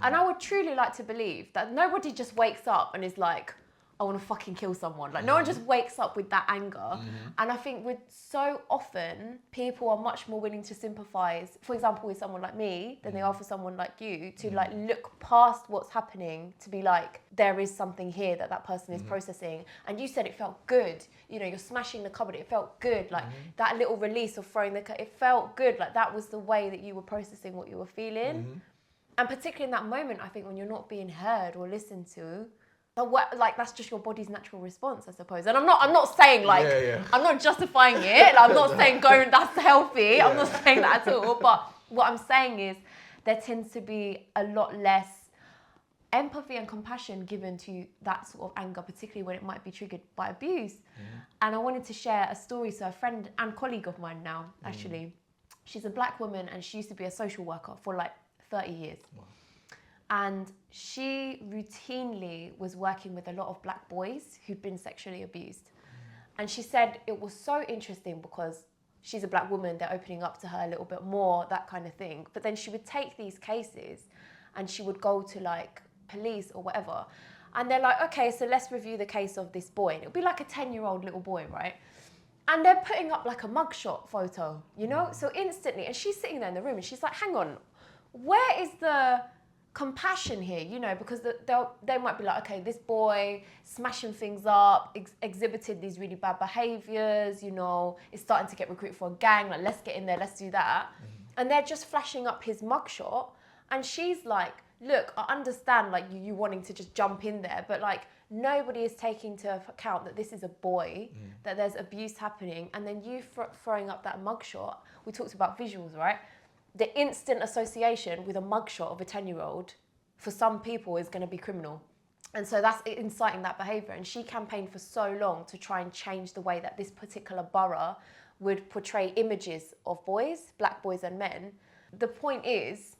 And I would truly like to believe that nobody just wakes up and is like, I want to fucking kill someone. Like, no one just wakes up with that anger. And I think with so often, people are much more willing to sympathise, for example, with someone like me, than they are for someone like you, to like look past what's happening, to be like, there is something here that person is processing. And you said it felt good. You're smashing the cupboard. It felt good. Like that little release of throwing it felt good. Like that was the way that you were processing what you were feeling. And particularly in that moment, I think when you're not being heard or listened to, But what, like, that's just your body's natural response, I suppose. And I'm not saying like, I'm not justifying it. Like, I'm not saying that's healthy. I'm not saying that at all. But what I'm saying is there tends to be a lot less empathy and compassion given to that sort of anger, particularly when it might be triggered by abuse. And I wanted to share a story. So a friend and colleague of mine now, actually, she's a black woman and she used to be a social worker for like 30 years. Wow. And she routinely was working with a lot of black boys who'd been sexually abused. And she said it was so interesting because she's a black woman, they're opening up to her a little bit more, that kind of thing. But then she would take these cases and she would go to like police or whatever. And they're like, okay, so let's review the case of this boy. And it'll be like a 10-year-old little boy, right? And they're putting up like a mugshot photo, you know? So instantly, and she's sitting there in the room and she's like, hang on, where is the compassion here, you know, because they might be like, okay, this boy smashing things up, exhibited these really bad behaviors, you know, is starting to get recruited for a gang, like, let's get in there, let's do that. And they're just flashing up his mugshot. And she's like, look, I understand like you wanting to just jump in there, but like nobody is taking into account that this is a boy, that there's abuse happening, and then you throwing up that mugshot. We talked about visuals, right? The instant association with a mugshot of a 10-year-old for some people is going to be criminal. And so that's inciting that behaviour. And she campaigned for so long to try and change the way that this particular borough would portray images of boys, black boys and men. The point is,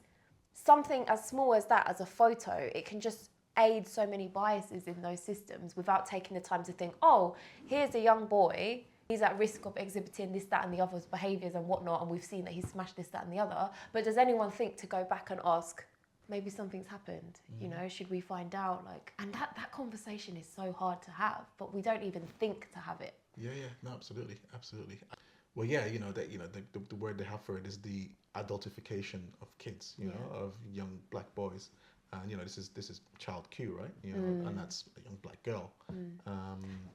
something as small as that, as a photo, it can just aid so many biases in those systems without taking the time to think, oh, here's a young boy, he's at risk of exhibiting this, that, and the other's behaviours and whatnot, and we've seen that he's smashed this, that, and the other. But does anyone think to go back and ask, maybe something's happened, you know, should we find out? Like, and that conversation is so hard to have, but we don't even think to have it. Yeah, no, absolutely. Well, yeah, you know, the word they have for it is the adultification of kids, you know, of young black boys. And, you know, this is child Q, right? You know, and that's a young black girl.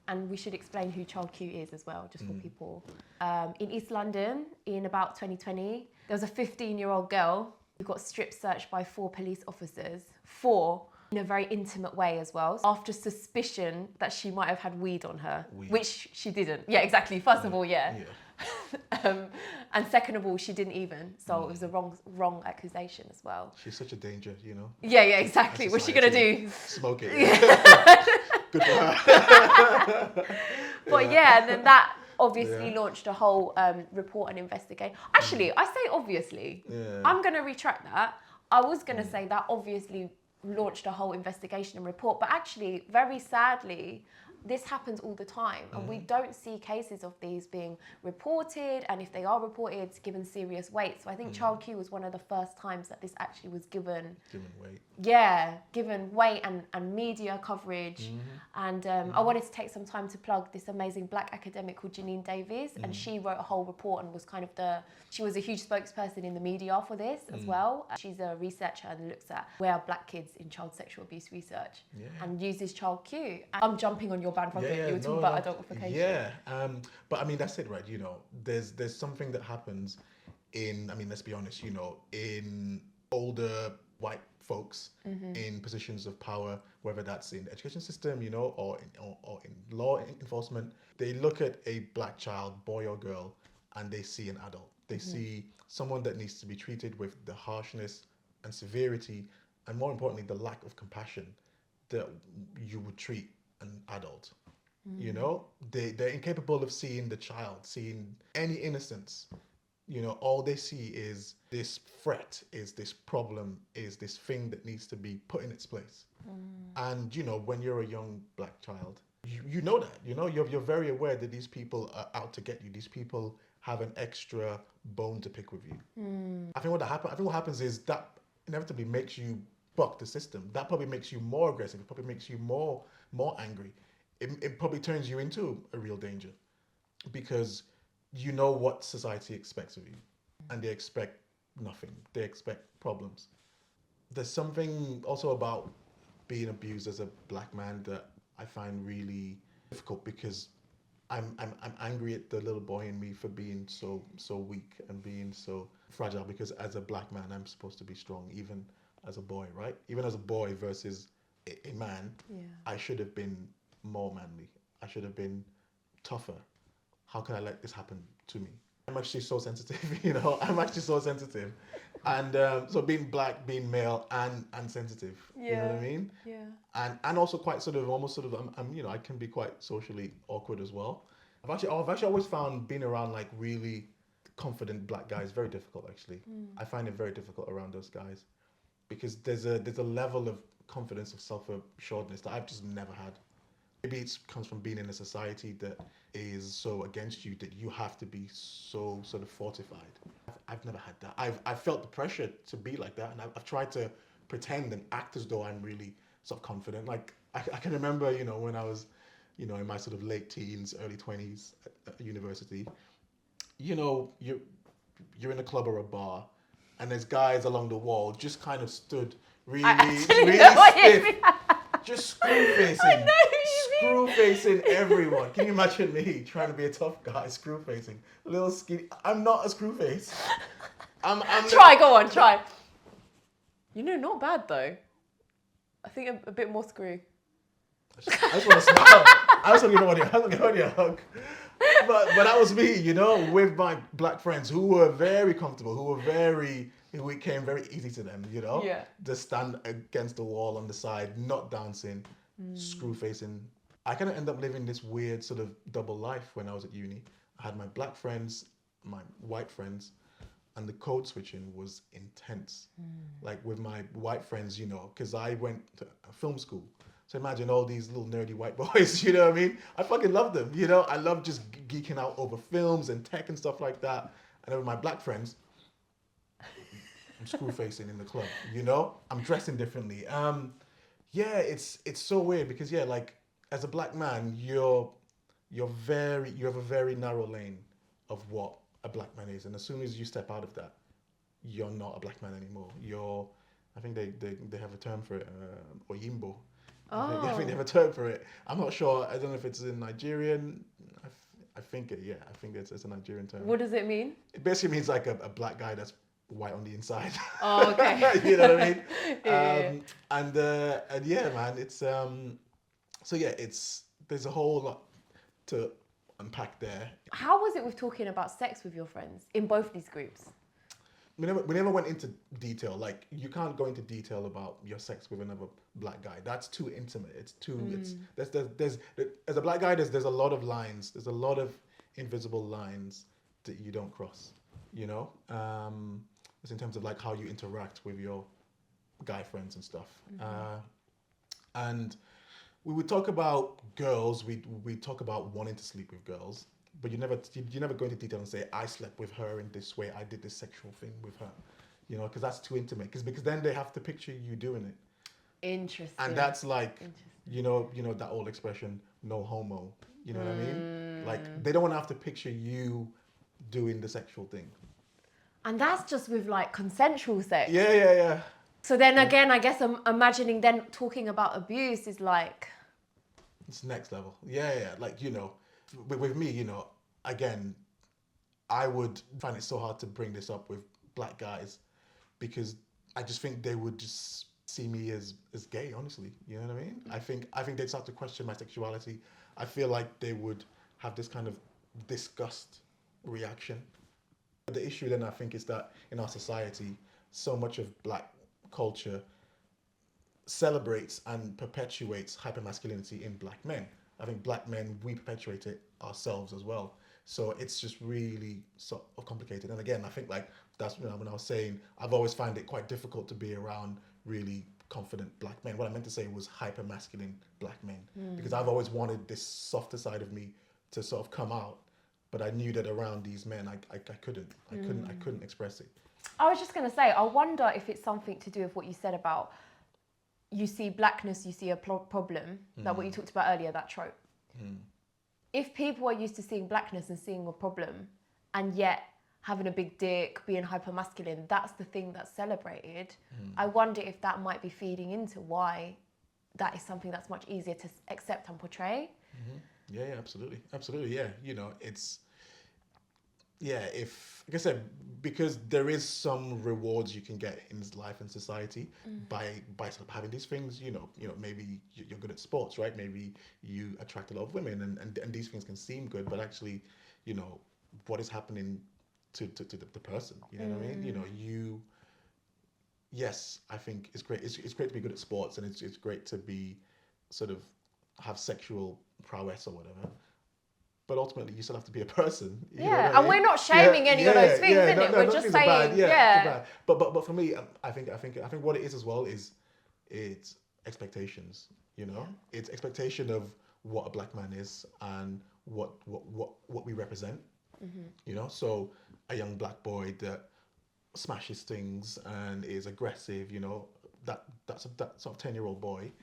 And we should explain who child Q is as well, just for people. In East London, in about 2020, there was a 15-year-old girl who got strip searched by 4 police officers, in a very intimate way as well, after suspicion that she might have had weed on her, which she didn't. Yeah, exactly. First of all, and second of all, she didn't even. So it was a wrong accusation as well. She's such a danger, you know. Yeah, exactly. What's she gonna do? Smoke it. Yeah. Good for her. But yeah, and then that obviously launched a whole report and investigation. Actually, I say obviously. Yeah. I'm gonna retract that. I was gonna say that obviously launched a whole investigation and report, but actually, very sadly, this happens all the time, and we don't see cases of these being reported, and if they are reported, it's given serious weight. So I think Child Q was one of the first times that this actually was given weight. Yeah, given weight and media coverage. And I wanted to take some time to plug this amazing black academic called Janine Davies, and she wrote a whole report and was kind of she was a huge spokesperson in the media for this as well. She's a researcher and looks at where are black kids in child sexual abuse research and uses Child Q. I'm jumping on your bandwagon. You were talking about adultification. Yeah, but I mean, that's it, right? You know, there's something that happens in, I mean, let's be honest, you know, in older white folks in positions of power, whether that's in the education system, you know, or in law enforcement, they look at a black child, boy or girl, and they see an adult. They see someone that needs to be treated with the harshness and severity, and more importantly, the lack of compassion that you would treat an adult. You know, they're incapable of seeing the child, seeing any innocence. You know, all they see is this threat, is this problem, is this thing that needs to be put in its place. And, you know, when you're a young black child, you know that, you know, you're very aware that these people are out to get you. These people have an extra bone to pick with you. I think what happens is that inevitably makes you buck the system. That probably makes you more aggressive. It probably makes you more angry. It probably turns you into a real danger, because you know what society expects of you, and they expect nothing. They expect problems. There's something also about being abused as a black man that I find really difficult, because I'm angry at the little boy in me for being so weak and being so fragile, because as a black man I'm supposed to be strong, even as a boy, right? Even as a boy versus a man, Yeah. I should have been more manly. I should have been tougher. How could I let this happen to me? I'm actually so sensitive, I'm actually so sensitive. And so being black, being male and sensitive, you know what I mean? Yeah. And also quite sort of, almost sort of, I can be quite socially awkward as well. I've actually always found being around like really confident black guys very difficult actually. I find it very difficult around those guys because there's a level of confidence, of self-assuredness that I've just never had. Maybe it comes from being in a society that is so against you that you have to be so sort of fortified. I've never had that. I've felt the pressure to be like that, and I've tried to pretend and act as though I'm really sort of confident. Like I can remember, when I was, in my sort of late teens, early 20s at university, you're in a club or a bar, and there's guys along the wall just kind of stood really, really stiff, just screw facing everyone. Can you imagine me trying to be a tough guy, screw facing, little skinny? I'm not a screw face. Try. Not bad though. I think a bit more screw. I just want to smile. I just want to give you a hug. But that was me, with my black friends who were very comfortable, it came very easy to them, Yeah. Just stand against the wall on the side, not dancing, screw facing. I kind of end up living this weird sort of double life when I was at uni. I had my black friends, my white friends, and the code switching was intense. Like with my white friends, because I went to a film school. So imagine all these little nerdy white boys, you know what I mean? I fucking love them, I love just geeking out over films and tech and stuff like that. And then with my black friends, I'm screw facing in the club, I'm dressing differently. It's so weird because like as a black man, you have a very narrow lane of what a black man is, and as soon as you step out of that, you're not a black man anymore. I think they have a term for it, oyimbo. I think they have a term for it. I'm not sure. I don't know if it's in Nigerian. I think it's a Nigerian term. What does it mean? It basically means like a black guy that's white on the inside. Oh, okay. You know what I mean? Yeah. And yeah, man, it's there's a whole lot to unpack there. How was it with talking about sex with your friends in both these groups? We never went into detail. Like you can't go into detail about your sex with another black guy. That's too intimate. It's too. There's as a black guy. There's a lot of lines. There's a lot of invisible lines that you don't cross. It's in terms of like how you interact with your guy friends and stuff. And we would talk about girls. We talk about wanting to sleep with girls. But you never go into detail and say, I slept with her in this way, I did this sexual thing with her, because that's too intimate. Because then they have to picture you doing it. Interesting. And that's like, that old expression, no homo. You know what I mean? Like they don't want to have to picture you doing the sexual thing. And that's just with like consensual sex. Yeah. So then again, I guess I'm imagining then talking about abuse is like... It's next level. Yeah. Like, with me, again, I would find it so hard to bring this up with black guys because I just think they would just see me as gay, honestly. You know what I mean? I think they'd start to question my sexuality. I feel like they would have this kind of disgust reaction. The issue then I think is that in our society, so much of black culture celebrates and perpetuates hypermasculinity in black men. I think black men, we perpetuate it ourselves as well. So it's just really sort of complicated. And again, I think like that's when I was saying, I've always found it quite difficult to be around really confident black men. What I meant to say was hyper masculine black men, because I've always wanted this softer side of me to sort of come out. But I knew that around these men, I couldn't express it. I was just going to say, I wonder if it's something to do with what you said about you see blackness, you see a problem, like what you talked about earlier, that trope. If people are used to seeing blackness and seeing a problem, and yet having a big dick, being hyper-masculine, that's the thing that's celebrated, I wonder if that might be feeding into why that is something that's much easier to accept and portray. Yeah, absolutely. Yeah, yeah, if like I said, because there is some rewards you can get in life and society by sort of having these things. Maybe you're good at sports, right? Maybe you attract a lot of women, and these things can seem good, but actually, what is happening to the person? You know what I mean? Yes, I think it's great. It's great to be good at sports, and it's great to be sort of have sexual prowess or whatever. But ultimately, you still have to be a person. You know what Yeah, I and mean? we're not shaming any of those things, is No, it? no, We're those just things are bad. saying, Yeah, too yeah. bad. But for me, I think what it is as well is it's expectations. It's expectation of what a black man is and what we represent. So a young black boy that smashes things and is aggressive. That sort of 10-year-old boy.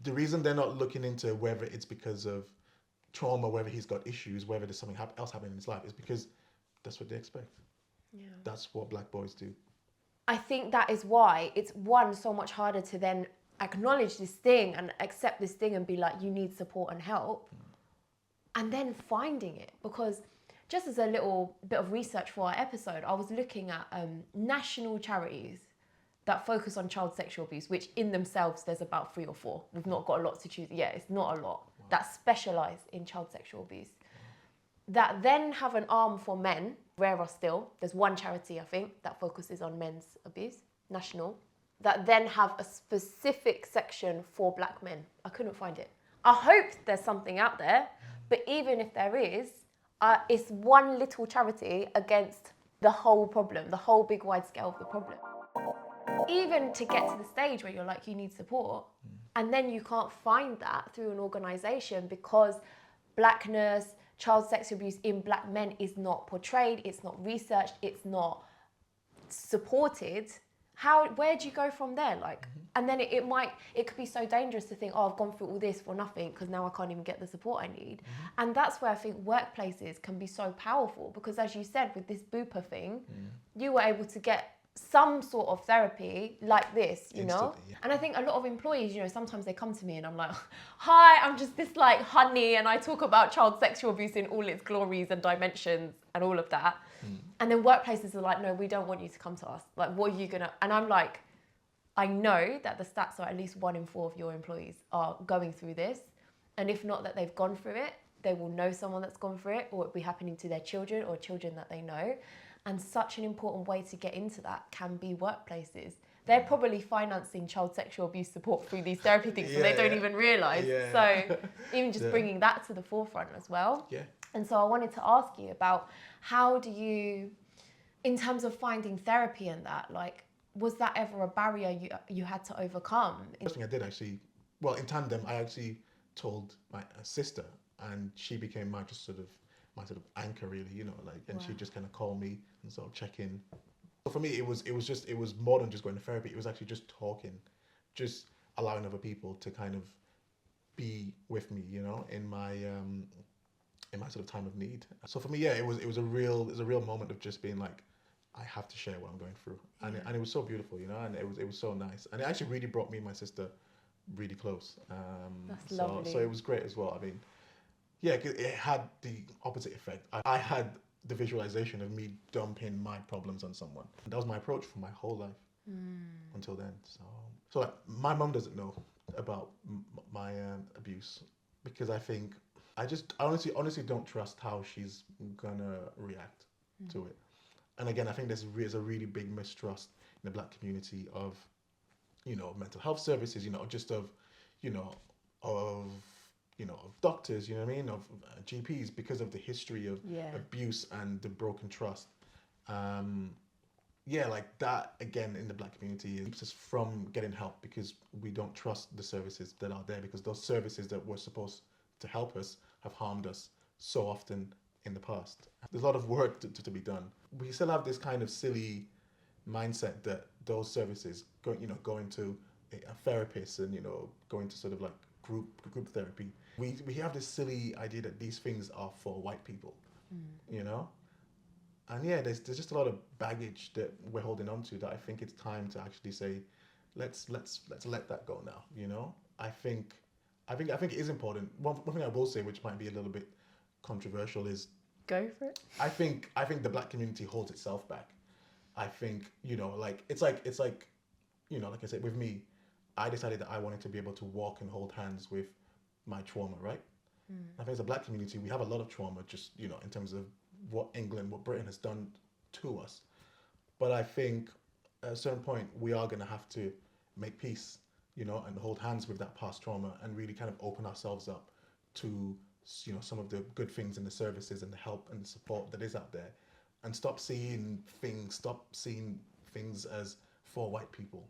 The reason they're not looking into whether it's because of trauma, whether he's got issues, whether there's something else happening in his life, is because that's what they expect. Yeah. That's what black boys do. I think that is why it's so much harder to then acknowledge this thing and accept this thing and be like, you need support and help, and then finding it. Because just as a little bit of research for our episode, I was looking at national charities that focus on child sexual abuse, which in themselves there's about 3 or 4. We've not got a lot to choose. Yeah, it's not a lot. Wow. That specialise in child sexual abuse. That then have an arm for men, rarer still. There's one charity, I think, that focuses on men's abuse, national, that then have a specific section for black men. I couldn't find it. I hope there's something out there, but even if there is, it's one little charity against the whole problem, the whole big wide scale of the problem. Even to get to the stage where you're like, you need support, and then you can't find that through an organisation because blackness, child sexual abuse in black men is not portrayed, it's not researched, it's not supported. Where do you go from there? And then it could be so dangerous to think, oh, I've gone through all this for nothing because now I can't even get the support I need. And that's where I think workplaces can be so powerful, because as you said, with this Bupa thing, you were able to get some sort of therapy like this, you know? Instantly, yeah. And I think a lot of employees, sometimes they come to me and I'm like, hi, I'm just this honey, and I talk about child sexual abuse in all its glories and dimensions and all of that. And then workplaces are like, no, we don't want you to come to us. Like, what are you gonna... And I'm like, I know that the stats are at least 1 in 4 of your employees are going through this. And if not that they've gone through it, they will know someone that's gone through it, or it'll be happening to their children or children that they know. And such an important way to get into that can be workplaces. They're probably financing child sexual abuse support through these therapy things, so they don't even realise. Yeah. So even just bringing that to the forefront as well. Yeah. And so I wanted to ask you about, how do you, in terms of finding therapy and that, was that ever a barrier you had to overcome? First thing I did actually, well, in tandem, I actually told my sister, and she became my sort of anchor, really, and she just kind of called me and sort of check in. So for me, it was more than just going to therapy. It was actually just talking, just allowing other people to kind of be with me, in my sort of time of need. So for me, yeah, it was a real moment of just being like, I have to share what I'm going through, and it was so beautiful, and it was so nice, and it actually really brought me and my sister really close. That's lovely. So it was great as well. I mean, yeah, it had the opposite effect. I had the visualization of me dumping my problems on someone. That was my approach for my whole life until then. So like, my mum doesn't know about my abuse, because I think I honestly don't trust how she's gonna react to it. And again, I think there's a really big mistrust in the black community of, mental health services, just of, of doctors, you know what I mean, of GPs, because of the history of abuse and the broken trust. Like that, again, in the black community, it keeps us from getting help, because we don't trust the services that are there, because those services that were supposed to help us have harmed us so often in the past. There's a lot of work to be done. We still have this kind of silly mindset that those services, going to a therapist and, going to sort of like group therapy, we have this silly idea that these things are for white people, and there's just a lot of baggage that we're holding on to, that I think it's time to actually say, let's let that go now. I think it is important. One thing I will say, which might be a little bit controversial, is Go for it. I think the black community holds itself back. I think, you know, like it's like you know, like I said, with me, I decided that I wanted to be able to walk and hold hands with my trauma, right? I think as a black community, we have a lot of trauma, just, you know, in terms of what Britain has done to us. But I think at a certain point, we are going to have to make peace, you know, and hold hands with that past trauma and really kind of open ourselves up to, you know, some of the good things and the services and the help and the support that is out there, and stop seeing things as for white people,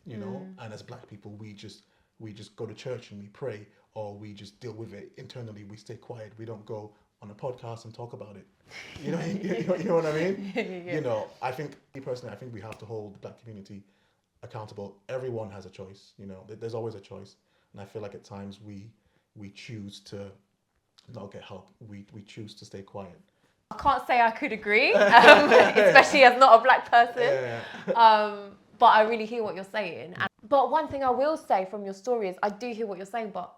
you know, and as black people, we just go to church and we pray, or we just deal with it internally. We stay quiet. We don't go on a podcast and talk about it. You know, you know what I mean? Yeah. You know, I think, me personally, I think we have to hold the black community accountable. Everyone has a choice. You know, there's always a choice, and I feel like at times we choose to not get help. We choose to stay quiet. I can't say I could agree, especially as not a black person. Yeah. But I really hear what you're saying. But one thing I will say from your story is I do hear what you're saying, but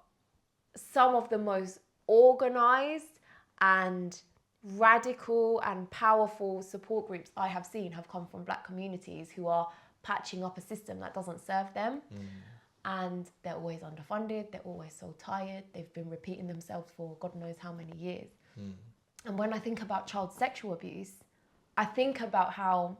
some of the most organized and radical and powerful support groups I have seen have come from black communities who are patching up a system that doesn't serve them. And they're always underfunded, they're always so tired, they've been repeating themselves for God knows how many years. And when I think about child sexual abuse, I think about how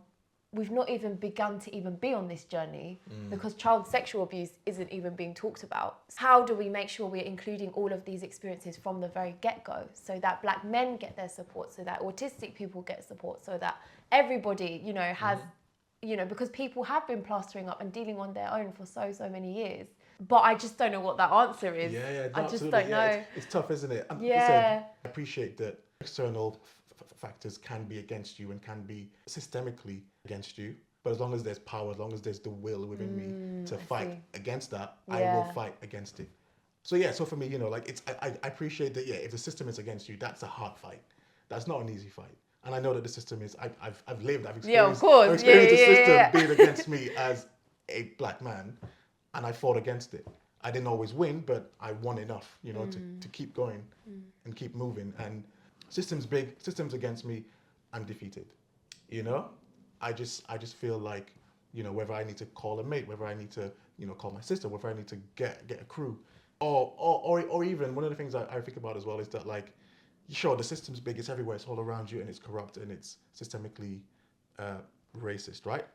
we've not even begun to even be on this journey because child sexual abuse isn't even being talked about. How do we make sure we're including all of these experiences from the very get-go, so that black men get their support, so that autistic people get support, so that everybody, you know, has, you know, because people have been plastering up and dealing on their own for so many years. But I just don't know what that answer is. Yeah, I just don't know. It's tough, isn't it? And Yeah. listen, I appreciate that external factors can be against you and can be systemically against you. But as long as there's power, as long as there's the will within me to fight against that, I will fight against it. So yeah, so for me, you know, like I appreciate that. Yeah, if the system is against you, that's a hard fight. That's not an easy fight. And I know that the system is. I've experienced. Yeah, of course. I've experienced the system Yeah. being against me as a black man, and I fought against it. I didn't always win, but I won enough, you know, to keep going and keep moving. And systems against me, I'm defeated. You know, I just feel like, you know, whether I need to call a mate, whether I need to, you know, call my sister, whether I need to get a crew, or even one of the things I think about as well is that, like, sure, the system's big, it's everywhere, it's all around you, and it's corrupt and it's systemically racist, right?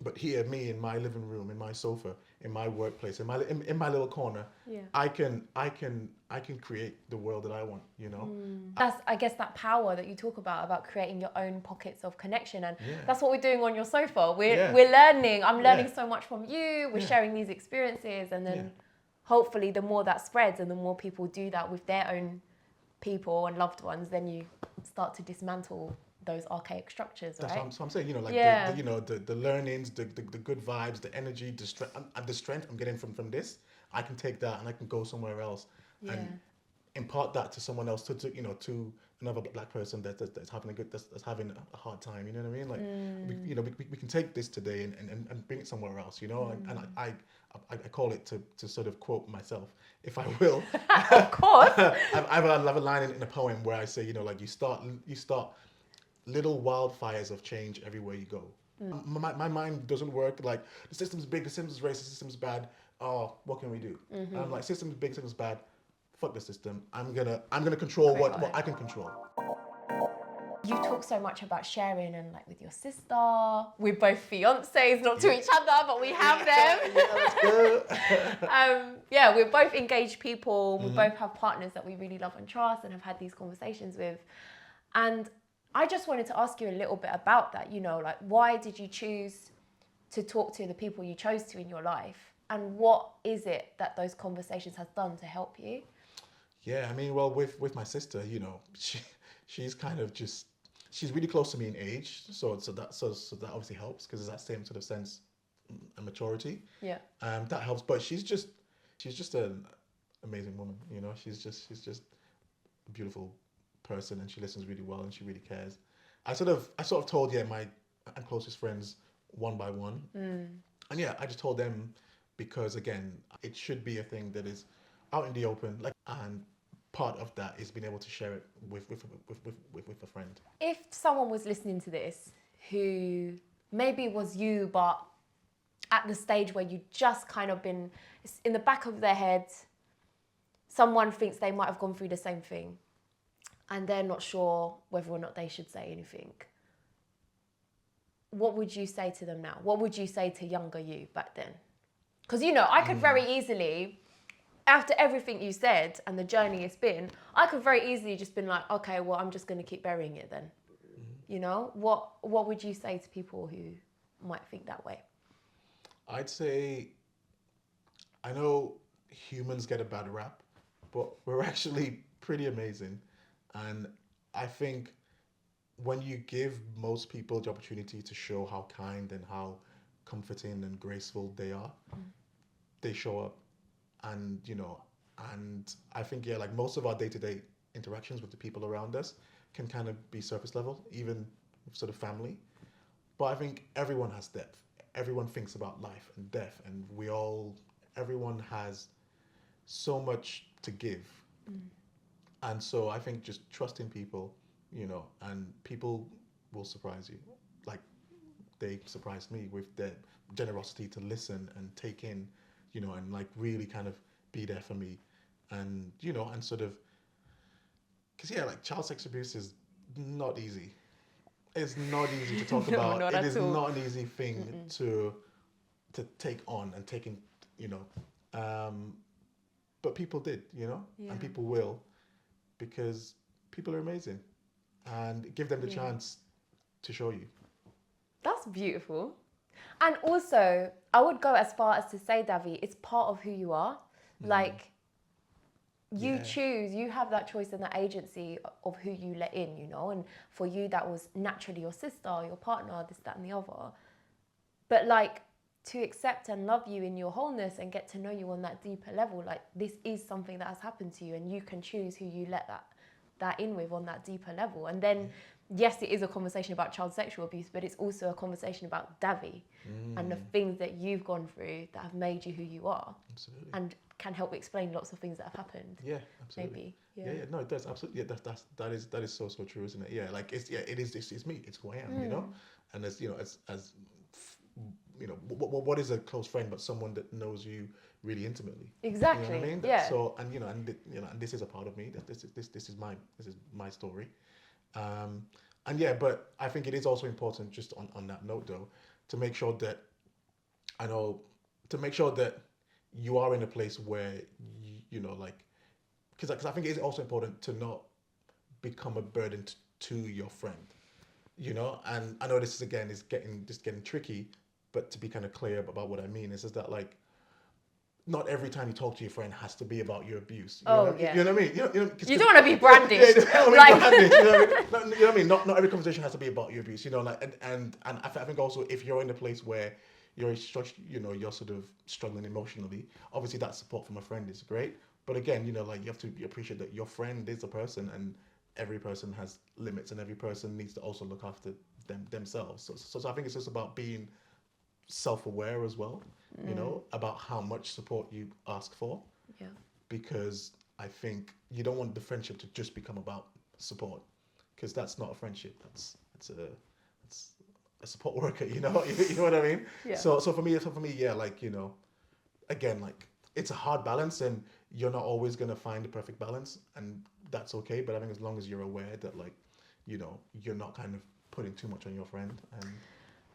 But here, me in my living room, in my sofa, in my workplace, in my little corner, I can create the world that I want, you know. That's, I guess, that power that you talk about creating your own pockets of connection, and that's what we're doing on your sofa. We're learning. I'm learning so much from you. We're sharing these experiences, and then hopefully, the more that spreads, and the more people do that with their own people and loved ones, then you start to dismantle those archaic structures, right? That's what I'm saying. You know, like the learnings, the good vibes, the energy, the strength I'm getting from this. I can take that and I can go somewhere else and impart that to someone else, to another black person that's having a hard time. You know what I mean? Like, we can take this today and bring it somewhere else. You know, and I call it to sort of quote myself, if I will. Of course. I have a line in a poem where I say, you know, like you start little wildfires of change everywhere you go. My mind doesn't work like the system's big, the system's racist, the system's bad. Oh, what can we do? And I'm like, system's big, system's bad. Fuck the system. I'm gonna control what I can control. You talk so much about sharing, and like with your sister, we're both fiancés, not to each other, but we have them. That's good. We're both engaged people. We both have partners that we really love and trust and have had these conversations with. And I just wanted to ask you a little bit about that, you know, like, why did you choose to talk to the people you chose to in your life? And what is it that those conversations has done to help you? Yeah, I mean, well, with my sister, you know, she's kind of just, she's really close to me in age. So that obviously helps, because there's that same sort of sense and maturity. Yeah. That helps. But she's just an amazing woman, you know, she's just a beautiful person, and she listens really well and she really cares. I sort of told my closest friends one by one, and I just told them because, again, it should be a thing that is out in the open, like, and part of that is being able to share it with a friend. If someone was listening to this who maybe was you, but at the stage where you just kind of been in the back of their head, someone thinks they might have gone through the same thing and they're not sure whether or not they should say anything, what would you say to them now? What would you say to younger you back then? Because, you know, I could very easily, after everything you said and the journey it's been, I could very easily just been like, okay, well, I'm just going to keep burying it then. You know, what would you say to people who might think that way? I'd say, I know humans get a bad rap, but we're actually pretty amazing. And I think when you give most people the opportunity to show how kind and how comforting and graceful they are, they show up. And, you know, and I think, yeah, like most of our day-to-day interactions with the people around us can kind of be surface level, even sort of family. But I think everyone has depth. Everyone thinks about life and death, and everyone has so much to give. And so I think just trusting people, you know, and people will surprise you. Like they surprised me with their generosity to listen and take in, you know, and like really kind of be there for me. And, you know, and sort of, because yeah, like child sex abuse is not easy. It's not easy to talk about. Not It at is all. not an easy thing to take on and taking, you know. But people did, you know, and people will, because people are amazing, and give them the chance to show you. That's beautiful. And also, I would go as far as to say, Davy, it's part of who you are. Like, you choose, you have that choice and that agency of who you let in, you know. And for you, that was naturally your sister, your partner, this, that, and the other. But like, to accept and love you in your wholeness and get to know you on that deeper level, like this is something that has happened to you, and you can choose who you let that in with on that deeper level. And then yes, it is a conversation about child sexual abuse, but it's also a conversation about Davy and the things that you've gone through that have made you who you are. Absolutely. And can help explain lots of things that have happened. Yeah, absolutely. Maybe. Yeah, no, it does absolutely. Yeah, that is so true, isn't it? Yeah, like it's it's me, it's who I am, you know. And as you know, as you know, what is a close friend but someone that knows you really intimately? Exactly. You know what I mean? Yeah. So and you know, and this is a part of me. That this is my story. And yeah, but I think it is also important, just on that note though, to make sure that you are in a place where you know, like, because I think it's also important to not become a burden to your friend, you know. And I know this is again is getting tricky, but to be kind of clear about what I mean is that like, not every time you talk to your friend has to be about your abuse. You know what I mean? yeah. You know what I mean? You don't want to be brandished. Brandished, you know what I mean? You know what I mean? Not every conversation has to be about your abuse. You know, like and I think also if you're in a place where you're sort of struggling emotionally, obviously that support from a friend is great. But again, you know, like you have to appreciate that your friend is a person, and every person has limits, and every person needs to also look after themselves. So I think it's just about being self-aware as well, you know, about how much support you ask for. Yeah. Because I think you don't want the friendship to just become about support, because that's not a friendship. That's a support worker, you know. You know what I mean? Yeah. So for me, yeah, like, you know, again, like it's a hard balance, and you're not always gonna find the perfect balance, and that's okay. But I think as long as you're aware that, like, you know, you're not kind of putting too much on your friend, and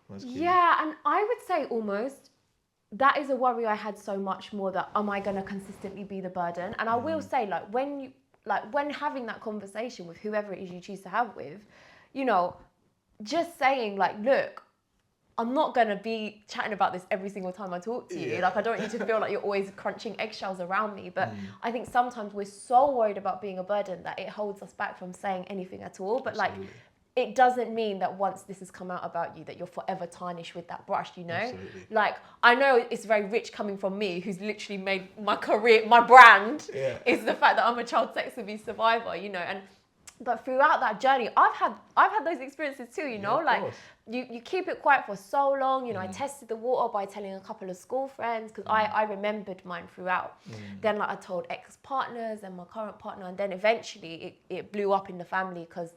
that's key. Yeah, and I would say almost that is a worry I had so much more, that am I going to consistently be the burden? And I will say, like, when having that conversation with whoever it is you choose to have with, you know, just saying like, look, I'm not going to be chatting about this every single time I talk to you. Yeah. Like, I don't want you to feel like you're always crunching eggshells around me. But I think sometimes we're so worried about being a burden that it holds us back from saying anything at all. But Absolutely. like, it doesn't mean that once this has come out about you that you're forever tarnished with that brush, you know? Absolutely. Like, I know it's very rich coming from me, who's literally made my career, my brand, Yeah. is the fact that I'm a child sex abuse survivor, you know? And But throughout that journey, I've had those experiences too, you know, like you keep it quiet for so long. You know, I tested the water by telling a couple of school friends because I remembered mine throughout. Then like I told ex-partners and my current partner, and then eventually it blew up in the family because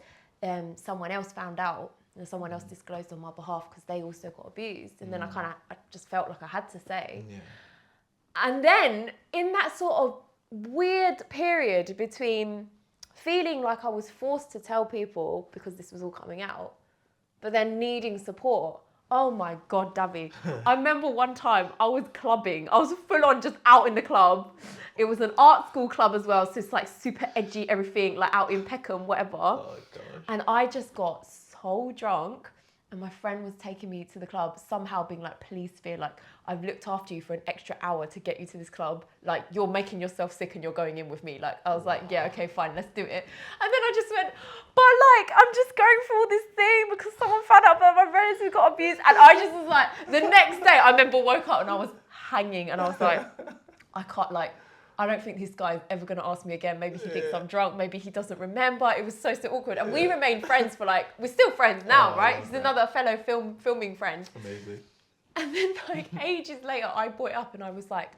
someone else found out and someone else disclosed on my behalf because they also got abused. And then I just felt like I had to say. Yeah. And then in that sort of weird period between feeling like I was forced to tell people because this was all coming out, but then needing support. Oh my God, Davy. I remember one time I was clubbing. I was full on just out in the club. It was an art school club as well. So it's like super edgy, everything, like out in Peckham, whatever. Oh, gosh. And I just got so drunk. And my friend was taking me to the club, somehow being like, please, Sophia, like, I've looked after you for an extra hour to get you to this club. Like, you're making yourself sick and you're going in with me. Like, I was like, yeah, okay, fine, let's do it. And then I just went, but like, I'm just going through all this thing because someone found out that my relatives got abused. And I just was like, the next day, I remember woke up and I was hanging and I was like, I can't, like, I don't think this guy's ever going to ask me again. Maybe he thinks I'm drunk. Maybe he doesn't remember. It was so awkward. And we remained friends for like, we're still friends now, right? He's another fellow filming friend. Amazing. And then like ages later, I brought it up and I was like,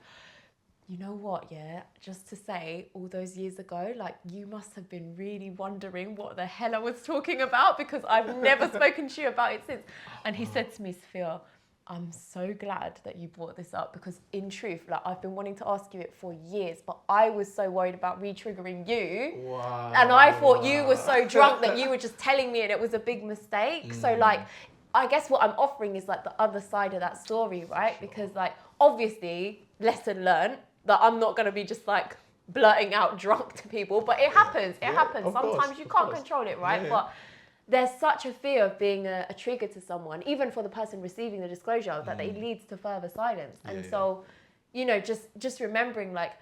you know what, yeah, just to say all those years ago, like you must have been really wondering what the hell I was talking about because I've never spoken to you about it since. And he said to me, Sophia, I'm so glad that you brought this up because in truth, like I've been wanting to ask you it for years, but I was so worried about re-triggering you. Wow. And I thought you were so drunk that you were just telling me and it was a big mistake. So like, I guess what I'm offering is like the other side of that story, right? Sure. Because like, obviously, lesson learned that I'm not going to be just like blurting out drunk to people, but it happens. It happens. Sometimes you can't control it, right? But there's such a fear of being a trigger to someone, even for the person receiving the disclosure, that it leads to further silence. And so, you know, just remembering, like,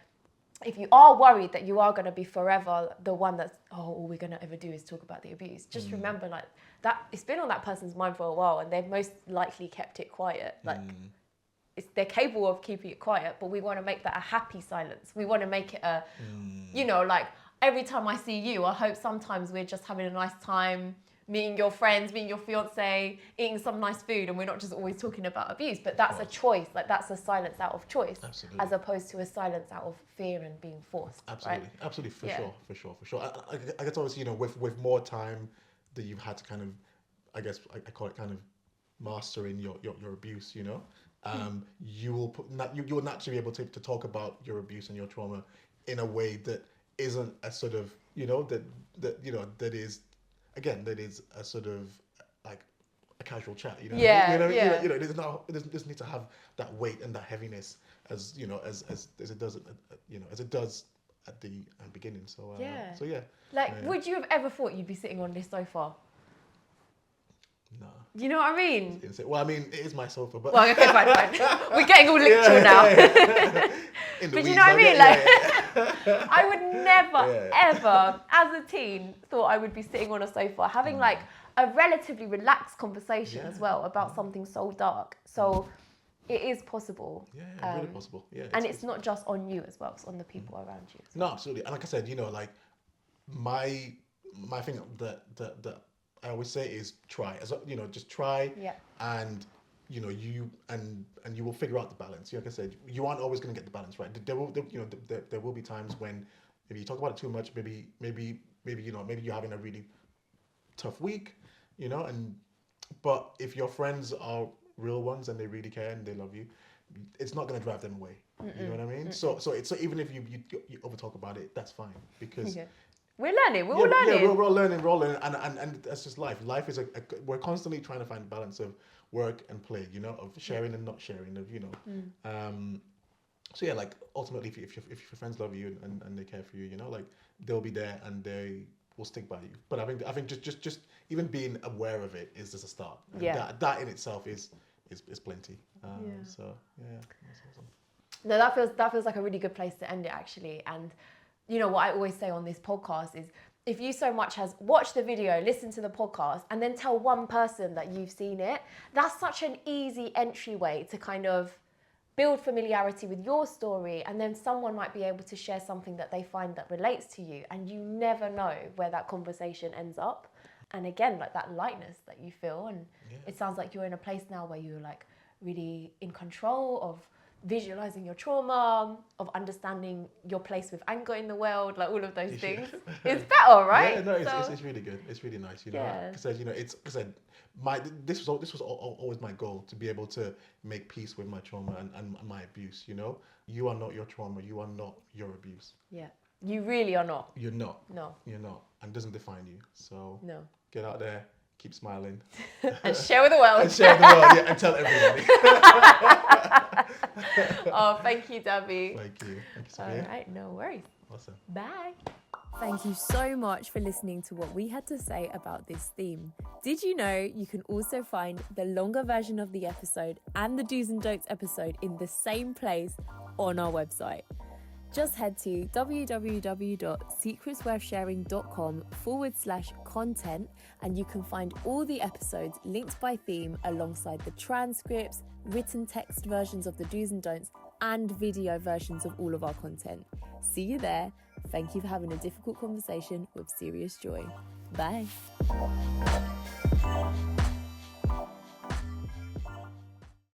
if you are worried that you are going to be forever the one that's, all we're going to ever do is talk about the abuse, just remember, like, that it's been on that person's mind for a while and they've most likely kept it quiet. Like, they're capable of keeping it quiet, but we want to make that a happy silence. We want to make it a, you know, like, every time I see you, I hope sometimes we're just having a nice time, meeting your friends, meeting your fiance, eating some nice food, and we're not just always talking about abuse. But that's a choice. Like that's a silence out of choice, as opposed to a silence out of fear and being forced. Absolutely, right? Absolutely, for sure. I guess obviously, you know, with more time that you've had to kind of, I guess I call it kind of mastering your abuse. You know, you will you will naturally be able to talk about your abuse and your trauma in a way that isn't a sort of, you know, that is a sort of like a casual chat, you know. It is not. It doesn't need to have that weight and that heaviness as, you know, as it does at the beginning. So yeah. Like, would you have ever thought you'd be sitting on this sofa? No. You know what I mean? Well, I mean, it is my sofa, but... Well, okay, fine. We're getting all literal now. But you know what I mean? I would never, ever, as a teen, thought I would be sitting on a sofa having like a relatively relaxed conversation as well about something so dark. So it is possible. Yeah, really possible. Yeah. And it's not just on you as well. It's on the people around you. No, absolutely. And like I said, you know, like my thing that I always say is try. As you know, just try. Yeah. And you know, you will figure out the balance. Like I said, you aren't always going to get the balance right. There will be times when maybe you talk about it too much. Maybe you know, maybe you're having a really tough week, you know. But if your friends are real ones and they really care and they love you, it's not going to drive them away. You know what I mean? So even if you over talk about it, that's fine because. Yeah. We're learning. We're all learning. Yeah, we're all learning, and that's just life. Life is we're constantly trying to find a balance of work and play, you know, of sharing and not sharing, of, you know. So yeah, like ultimately, if your friends love you and they care for you, you know, like they'll be there and they will stick by you. But I think just even being aware of it is just a start. And that in itself is plenty. So yeah, that's awesome. No, that feels like a really good place to end it, actually. And you know what I always say on this podcast is, if you so much as watch the video, listen to the podcast, and then tell one person that you've seen it, that's such an easy entryway to kind of build familiarity with your story, and then someone might be able to share something that they find that relates to you, and you never know where that conversation ends up. And again, like that lightness that you feel, and it sounds like you're in a place now where you're like really in control of visualizing your trauma, of understanding your place with anger in the world, like all of those things. It's better, right? Yeah, no, it's really good. It's really nice, you know. Because you know, this was always my goal, to be able to make peace with my trauma and my abuse. You know, you are not your trauma. You are not your abuse. Yeah, you really are not. You're not. No, you're not, and it doesn't define you. So no, get out there, keep smiling, and share with the world. And share with the world, yeah, and tell everybody. Oh, thank you, Davy. Thank you, Sophia. All right, no worries. Awesome. Bye. Thank you so much for listening to what we had to say about this theme. Did you know you can also find the longer version of the episode and the do's and don'ts episode in the same place on our website? Just head to www.secretsworthsharing.com/content and you can find all the episodes linked by theme alongside the transcripts, written text versions of the do's and don'ts, and video versions of all of our content. See you there. Thank you for having a difficult conversation with serious joy. Bye.